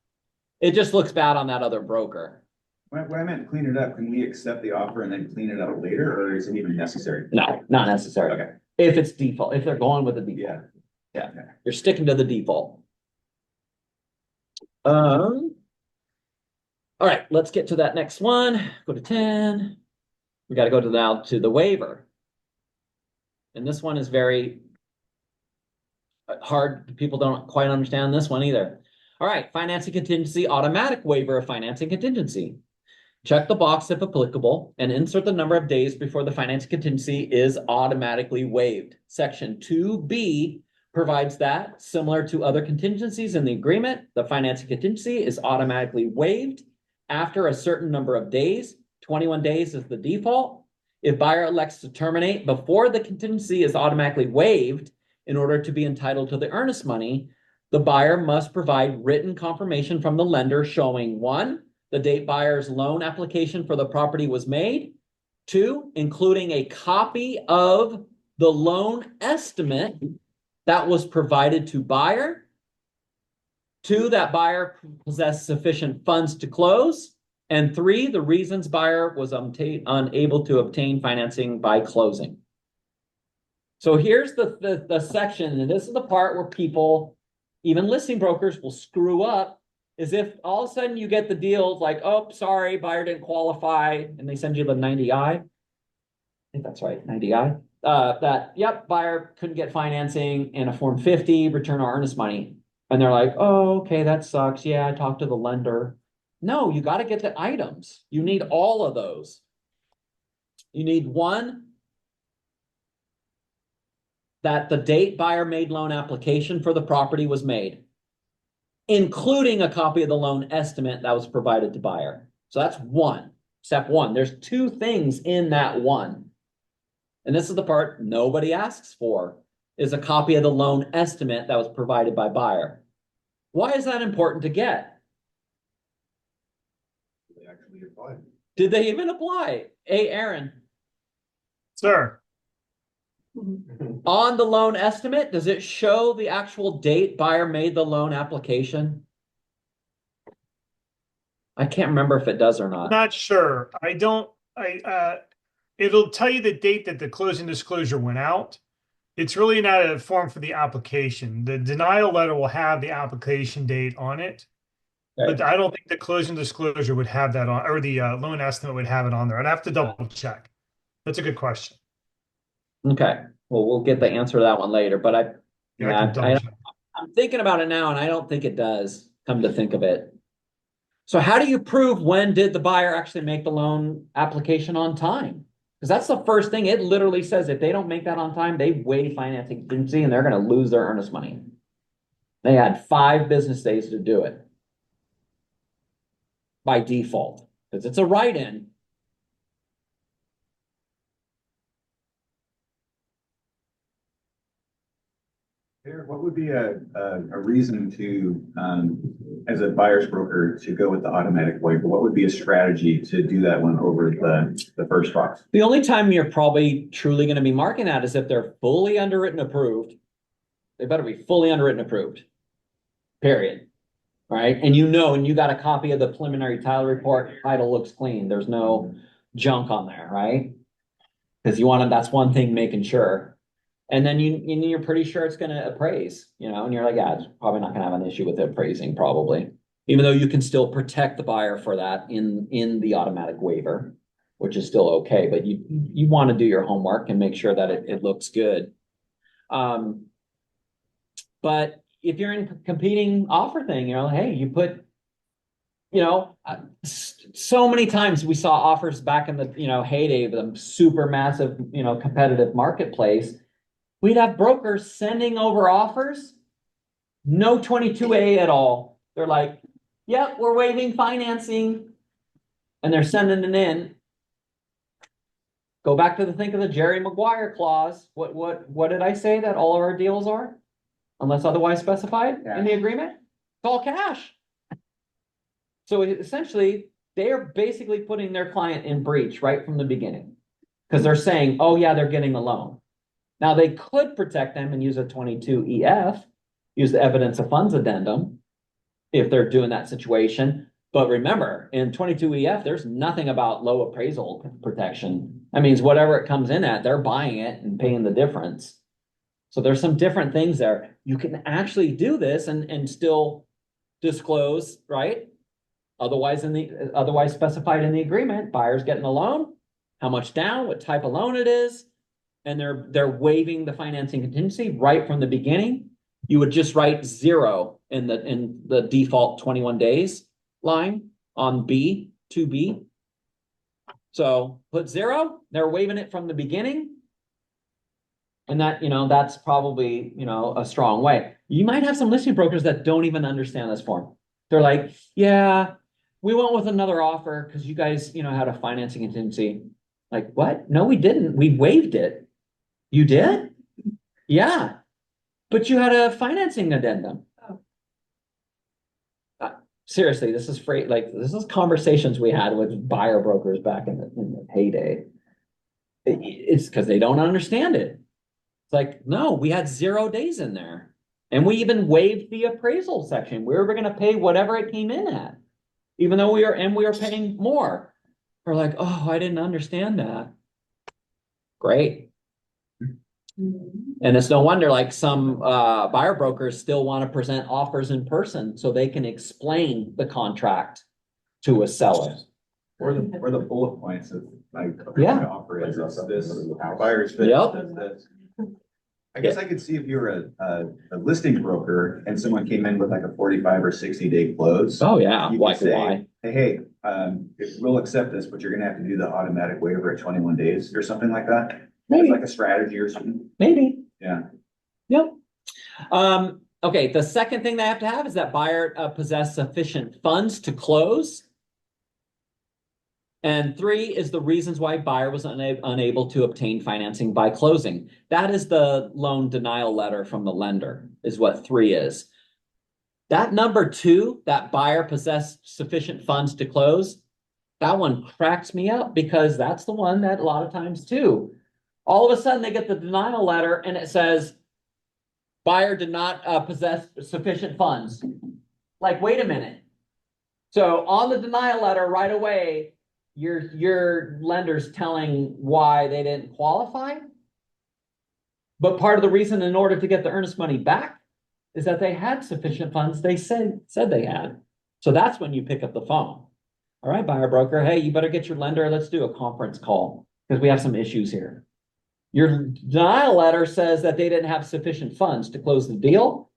S1: It just looks bad on that other broker.
S2: When I meant clean it up, can we accept the offer and then clean it up later, or is it even necessary?
S1: No, not necessary.
S2: Okay.
S1: If it's default, if they're going with the default.
S2: Yeah.
S1: Yeah, you're sticking to the default. All right, let's get to that next one. Go to 10. We got to go to now to the waiver. And this one is very hard. People don't quite understand this one either. All right, financing contingency, automatic waiver of financing contingency. Check the box if applicable and insert the number of days before the financing contingency is automatically waived. Section 2B provides that, similar to other contingencies in the agreement, the financing contingency is automatically waived after a certain number of days. 21 days is the default. If buyer elects to terminate before the contingency is automatically waived in order to be entitled to the earnest money, the buyer must provide written confirmation from the lender showing 1, the date buyer's loan application for the property was made, 2, including a copy of the loan estimate that was provided to buyer, 2, that buyer possessed sufficient funds to close, and 3, the reasons buyer was unable to obtain financing by closing. So here's the section, and this is the part where people, even listing brokers, will screw up, is if all of a sudden you get the deal like, oh, sorry, buyer didn't qualify, and they send you the 90I. I think that's right, 90I. That, yep, buyer couldn't get financing in a Form 50, return our earnest money. And they're like, oh, okay, that sucks. Yeah, I talked to the lender. No, you got to get the items. You need all of those. You need 1, that the date buyer made loan application for the property was made, including a copy of the loan estimate that was provided to buyer. So that's 1, step 1. There's 2 things in that 1. And this is the part nobody asks for, is a copy of the loan estimate that was provided by buyer. Why is that important to get?
S7: They actually applied.
S1: Did they even apply? Hey, Aaron,
S6: Sir,
S1: on the loan estimate, does it show the actual date buyer made the loan application? I can't remember if it does or not.
S6: not sure. It'll tell you the date that the closing disclosure went out. It's really not a form for the application. The denial letter will have the application date on it.
S1: Okay.
S6: But I don't think the closing disclosure would have that on, or the loan estimate would have it on there. I'd have to double check. That's a good question.
S1: Okay, well, we'll get the answer to that one later, but I'm thinking about it now and I don't think it does, come to think of it. So how do you prove when did the buyer actually make the loan application on time? Because that's the first thing. It literally says if they don't make that on time, they waive financing contingency and they're going to lose their earnest money. They had 5 business days to do it by default because it's a write-in.
S2: What would be a reason to, as a buyer's broker, to go with the automatic waiver? What would be a strategy to do that one over the first box?
S1: The only time you're probably truly going to be marking that is if they're fully underwritten approved. They better be fully underwritten approved, period. Right? And you got a copy of the preliminary title report. Title looks clean. There's no junk on there, right? Because that's one thing, making sure. And then you're pretty sure it's going to appraise, and you're like, yeah, it's probably not going to have an issue with it appraising, probably, even though you can still protect the buyer for that in the automatic waiver, which is still okay. But you want to do your homework and make sure that it looks good. But if you're in competing offer thing, hey, you put, so many times we saw offers back in the heyday of the super massive competitive marketplace. We'd have brokers sending over offers, no 22A at all. They're like, yep, we're waiving financing. And they're sending it in. Go back to think of the Jerry Maguire clause. What did I say that all of our deals are? Unless otherwise specified in the agreement? It's all cash. So essentially, they are basically putting their client in breach right from the beginning. Because they're saying, oh yeah, they're getting a loan. Now, they could protect them and use a 22EF, use the evidence of funds addendum, if they're doing that situation. But remember, in 22EF, there's nothing about low appraisal protection. That means whatever it comes in at, they're buying it and paying the difference. So there's some different things there. You can actually do this and still disclose, right? Otherwise specified in the agreement, buyer's getting a loan, how much down, what type of loan it is, and they're waiving the financing contingency right from the beginning. You would just write 0 in the default 21 days line on B, 2B. So put 0, they're waiving it from the beginning. And that, that's probably, a strong way. You might have some listing brokers that don't even understand this form. They're like, yeah, we went with another offer because you guys, had a financing contingency. Like, what? No, we didn't. We waived it. You did? Yeah. But you had a financing addendum. Seriously, this is free. Like, this is conversations we had with buyer brokers back in the heyday. It's because they don't understand it. It's like, no, we had 0 days in there. And we even waived the appraisal section. We were going to pay whatever it came in at, even though we were paying more. We're like, oh, I didn't understand that. Great. And it's no wonder like some buyer brokers still want to present offers in person so they can explain the contract to a seller.
S2: Or the bullet points of like.
S1: Yeah.
S2: Offer is this, buyer's this,
S1: Yep.
S2: this. I guess I could see if you were a listing broker and someone came in with like a 45 or 60-day close.
S1: Oh yeah,
S2: You could
S1: like
S2: say,
S1: why?
S2: Hey, if we'll accept this, but you're gonna have to do the automatic waiver at 21 days or something like that. It's
S1: Maybe,
S2: like a strategy or something.
S1: maybe.
S2: Yeah.
S1: Yep. Okay, the second thing they have to have is that buyer possess sufficient funds to close. And 3 is the reasons why buyer was unable to obtain financing by closing. That is the loan denial letter from the lender, is what 3 is. That number 2, that buyer possessed sufficient funds to close, that one cracks me up because that's the one that a lot of times too. All of a sudden they get the denial letter and it says, buyer did not possess sufficient funds. Like, wait a minute. So on the denial letter right away, your lender's telling why they didn't qualify. But part of the reason in order to get the earnest money back is that they had sufficient funds they said they had. So that's when you pick up the phone. All right, buyer broker, hey, you better get your lender. Let's do a conference call because we have some issues here. Your denial letter says that they didn't have sufficient funds to close the deal.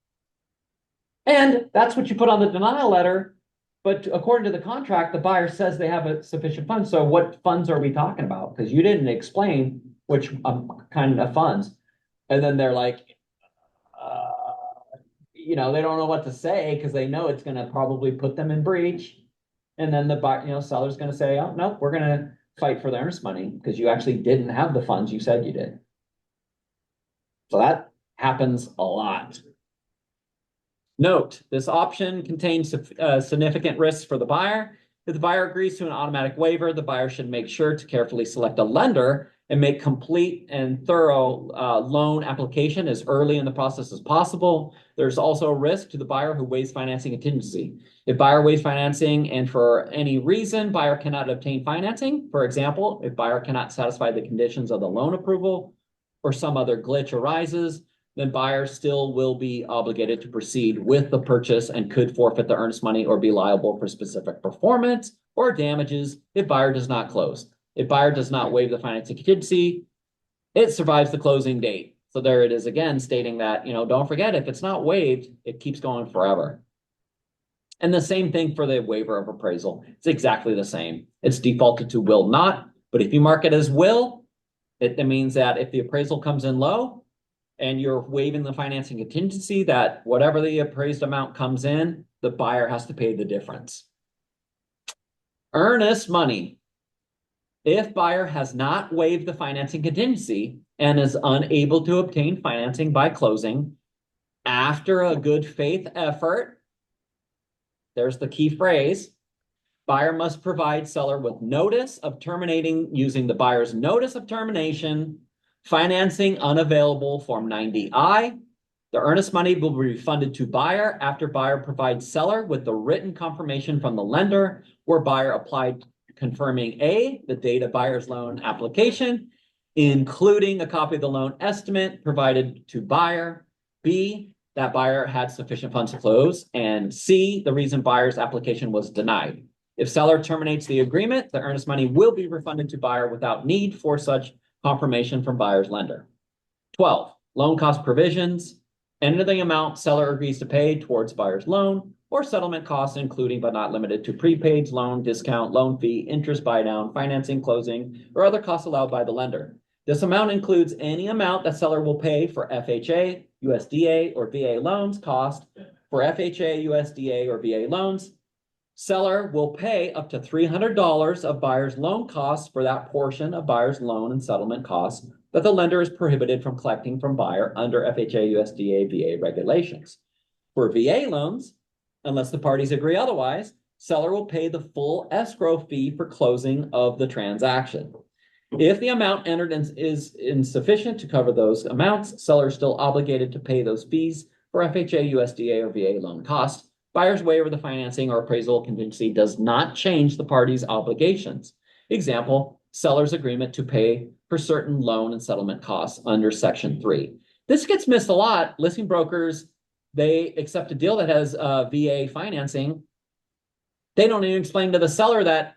S1: And that's what you put on the denial letter. But according to the contract, the buyer says they have a sufficient funds. So what funds are we talking about? Because you didn't explain which kind of funds. And then they're like, they don't know what to say because they know it's going to probably put them in breach. And then the seller's going to say, oh, no, we're going to fight for the earnest money because you actually didn't have the funds you said you did. So that happens a lot. Note, this option contains significant risks for the buyer. If the buyer agrees to an automatic waiver, the buyer should make sure to carefully select a lender and make complete and thorough loan application as early in the process as possible. There's also a risk to the buyer who waives financing contingency. If buyer waives financing and for any reason buyer cannot obtain financing, for example, if buyer cannot satisfy the conditions of the loan approval or some other glitch arises, then buyer still will be obligated to proceed with the purchase and could forfeit the earnest money or be liable for specific performance or damages if buyer does not close. If buyer does not waive the financing contingency, it survives the closing date. So there it is again, stating that, don't forget, if it's not waived, it keeps going forever. And the same thing for the waiver of appraisal. It's exactly the same. It's defaulted to will not, but if you mark it as will, it means that if the appraisal comes in low and you're waiving the financing contingency, that whatever the appraised amount comes in, the buyer has to pay the difference. Earnest money. If buyer has not waived the financing contingency and is unable to obtain financing by closing after a good faith effort, there's the key phrase, buyer must provide seller with notice of terminating using the buyer's notice of termination Financing unavailable, Form 90I. The earnest money will be refunded to buyer after buyer provides seller with the written confirmation from the lender where buyer applied confirming A, the date of buyer's loan application, including a copy of the loan estimate provided to buyer, B, that buyer had sufficient funds to close, and C, the reason buyer's application was denied. If seller terminates the agreement, the earnest money will be refunded to buyer without need for such confirmation from buyer's lender. 12, loan cost provisions. Enter the amount seller agrees to pay towards buyer's loan or settlement costs, including but not limited to prepaids, loan discount, loan fee, interest buy down, financing, closing, or other costs allowed by the lender. This amount includes any amount that seller will pay for FHA, USDA, or VA loans cost. For FHA, USDA, or VA loans, seller will pay up to $300 of buyer's loan costs for that portion of buyer's loan and settlement costs that the lender is prohibited from collecting from buyer under FHA, USDA, VA regulations. For VA loans, unless the parties agree otherwise, seller will pay the full escrow fee for closing of the transaction. If the amount entered is insufficient to cover those amounts, seller is still obligated to pay those fees for FHA, USDA, or VA loan costs. Buyer's waiver of the financing or appraisal contingency does not change the parties' obligations. Example, seller's agreement to pay for certain loan and settlement costs under Section 3. This gets missed a lot. Listing brokers, they accept a deal that has VA financing. They don't even explain to the seller that,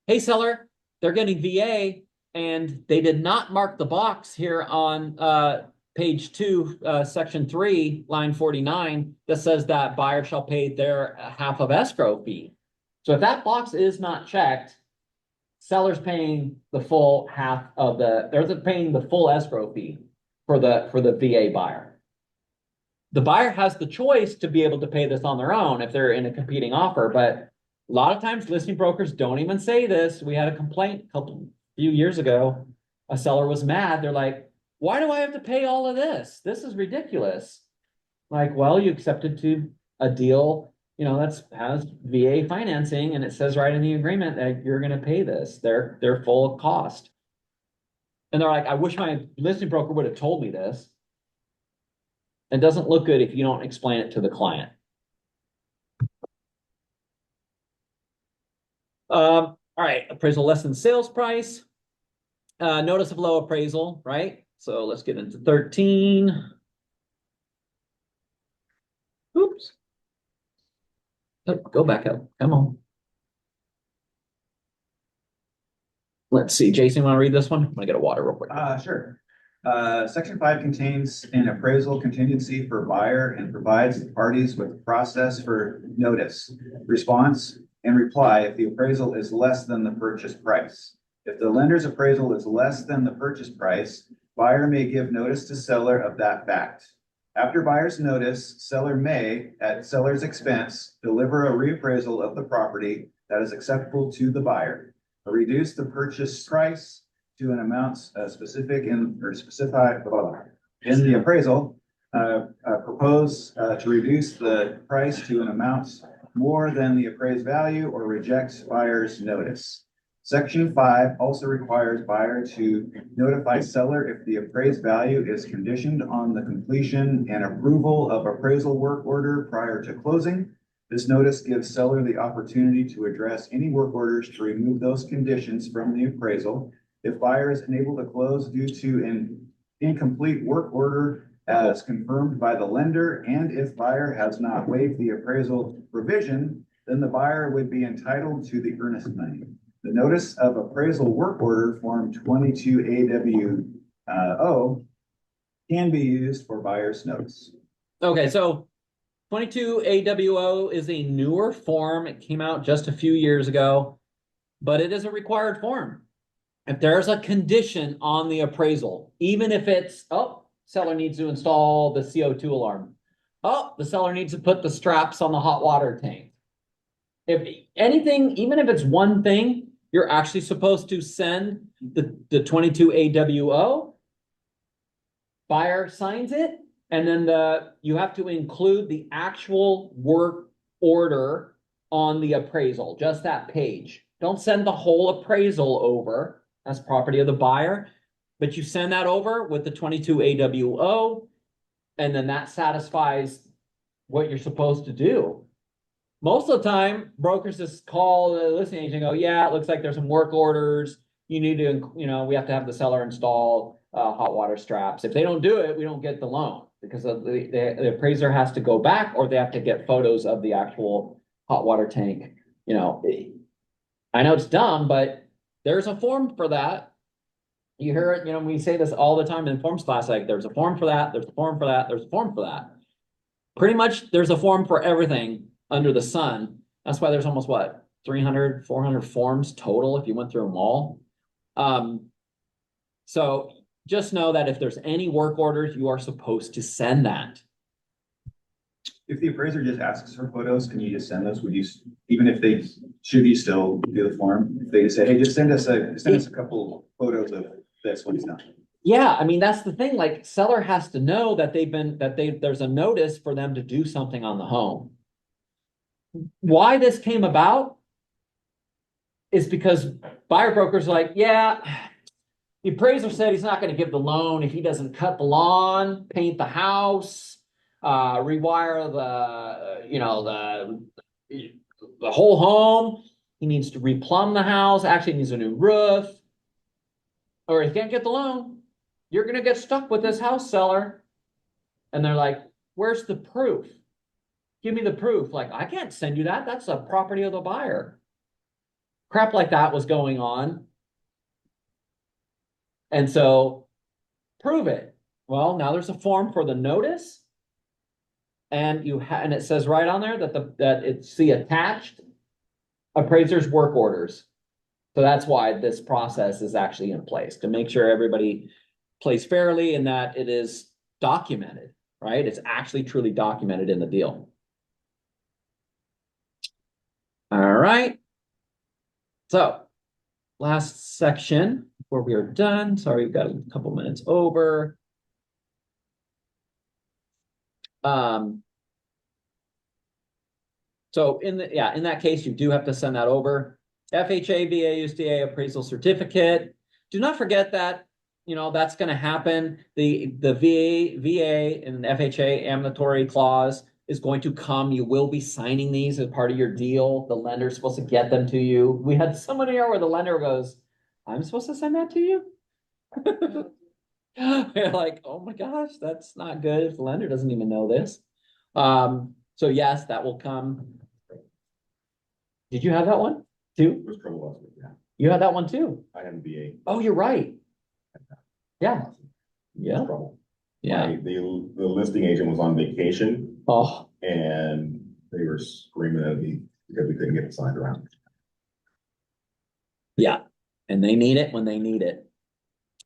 S1: hey, seller, they're getting VA, and they did not mark the box here on page 2, section 3, line 49, that says that buyer shall pay their half of escrow fee. So if that box is not checked, seller's paying the full half of they're paying the full escrow fee for the VA buyer. The buyer has the choice to be able to pay this on their own if they're in a competing offer, but a lot of times listing brokers don't even say this. We had a complaint few years ago. A seller was mad. They're like, why do I have to pay all of this? This is ridiculous. Like, well, you accepted to a deal, that has VA financing, and it says right in the agreement that you're going to pay this. They're full of cost. And they're like, I wish my listing broker would have told me this. It doesn't look good if you don't explain it to the client. All right, appraisal less than sales price. Notice of low appraisal, right? So let's get into 13. Oops. Oh, go back up. Come on. Let's see. Jason, you want to read this one? I'm going to get a water real quick.
S2: Sure. Section 5 contains an appraisal contingency for buyer and provides the parties with a process for notice, response, and reply if the appraisal is less than the purchase price. If the lender's appraisal is less than the purchase price, buyer may give notice to seller of that fact. After buyer's notice, seller may, at seller's expense, deliver a reappraisal of the property that is acceptable to the buyer, reduce the purchase price to an amount specified in the appraisal, propose to reduce the price to an amount more than the appraised value, or reject buyer's notice. Section 5 also requires buyer to notify seller if the appraised value is conditioned on the completion and approval of appraisal work order prior to closing. This notice gives seller the opportunity to address any work orders to remove those conditions from the appraisal. If buyer is unable to close due to an incomplete work order as confirmed by the lender, and if buyer has not waived the appraisal provision, then the buyer would be entitled to the earnest money. The notice of appraisal work order, Form 22 AWO, can be used for buyer's notice.
S1: Okay, so 22 AWO is a newer form. It came out just a few years ago, but it is a required form. If there's a condition on the appraisal, even if it's, seller needs to install the CO2 alarm. The seller needs to put the straps on the hot water tank. If anything, even if it's one thing, you're actually supposed to send the 22 AWO. Buyer signs it, and then you have to include the actual work order on the appraisal, just that page. Don't send the whole appraisal over as property of the buyer. but you send that over with the 22 AWO, and then that satisfies what you're supposed to do. Most of the time, brokers just call the listing agent and go, yeah, it looks like there's some work orders. You need to, we have to have the seller install hot water straps. If they don't do it, we don't get the loan because the appraiser has to go back, or they have to get photos of the actual hot water tank. I know it's dumb, but there's a form for that. You hear it, we say this all the time in forms class, like there's a form for that, there's a form for that, there's a form for that. Pretty much there's a form for everything under the sun. That's why there's almost 300, 400 forms total if you went through them all. So just know that if there's any work orders, you are supposed to send that.
S2: If the appraiser just asks for photos, can you just send those? Would you, even if they, should you still do the form? If they just say, hey, just send us a couple photos of this when it's done.
S1: Yeah, I mean, that's the thing, like seller has to know that there's a notice for them to do something on the home. Why this came about is because buyer brokers are like, yeah, the appraiser said he's not going to give the loan if he doesn't cut the lawn, paint the house, rewire the whole home. He needs to replumb the house, actually needs a new roof, or he can't get the loan. You're going to get stuck with this house seller. And they're like, where's the proof? Give me the proof. Like, I can't send you that. That's the property of the buyer. Crap like that was going on. And so prove it. Well, now there's a form for the notice. And and it says right on there that it's the attached appraiser's work orders. So that's why this process is actually in place, to make sure everybody plays fairly and that it is documented, right? It's actually truly documented in the deal. All right. So last section before we are done. Sorry, we've got a couple minutes over. So in that case, you do have to send that over. FHA, VA, USDA appraisal certificate. Do not forget that, that's going to happen. The VA and FHA ambulatory clause is going to come. You will be signing these as part of your deal. The lender is supposed to get them to you. We had somebody here where the lender goes, I'm supposed to send that to you? We're like, oh my gosh, that's not good if the lender doesn't even know this. So yes, that will come. Did you have that one too?
S7: There's trouble last week, yeah.
S1: You had that one too?
S7: I have a VA.
S1: Oh, you're right. Yeah. Yeah.
S7: Trouble.
S1: Yeah.
S7: The listing agent was on vacation
S1: Oh,
S7: and they were screaming at me because we couldn't get it signed around.
S1: yeah. And they need it when they need it.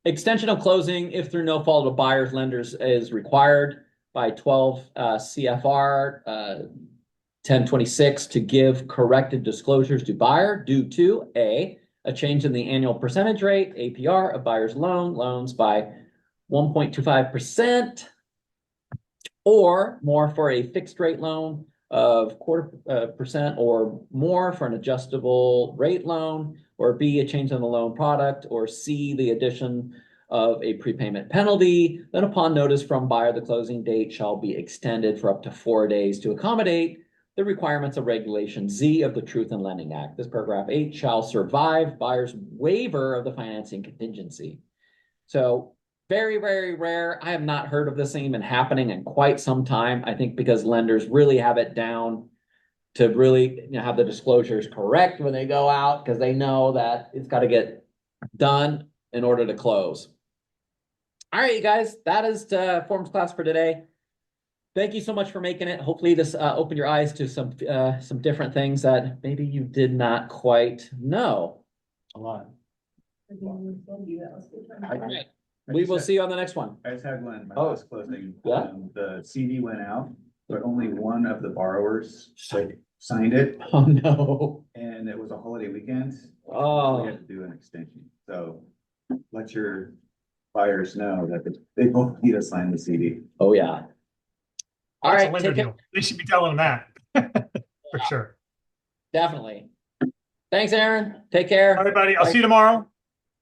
S1: Extension of closing, if through no fault of buyers, lenders, is required by 12 CFR 1026 to give corrected disclosures to buyer due to a change in the annual percentage rate, APR, of buyer's loans by 1.25%, or more for a fixed rate loan of 0.25% or more for an adjustable rate loan, or B, a change in the loan product, or C, the addition of a prepayment penalty. Then upon notice from buyer, the closing date shall be extended for up to 4 days to accommodate the requirements of Regulation Z of the Truth in Lending Act. This paragraph 8 shall survive buyer's waiver of the financing contingency. So very, very rare. I have not heard of this thing even happening in quite some time. I think because lenders really have it down to really have the disclosures correct when they go out, because they know that it's got to get done in order to close. All right, you guys, that is the forms class for today. Thank you so much for making it. Hopefully this opened your eyes to some different things that maybe you did not quite know.
S3: A lot.
S1: All right. We will see you on the next one.
S2: I just had one, my
S1: Oh.
S2: last closing.
S1: Yeah.
S2: The CD went out, but only one of the borrowers signed it,
S1: Oh, no.
S2: and it was a holiday weekend.
S1: Oh.
S2: We had to do an extension, so let your buyers know that they both need to sign the CD.
S1: Oh, yeah. All
S6: That's a
S1: right,
S6: lender
S1: take it.
S6: deal. They should be telling them that. For sure.
S1: Definitely. Thanks, Aaron. Take care.
S6: All right, buddy. I'll see you tomorrow.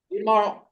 S1: See you tomorrow.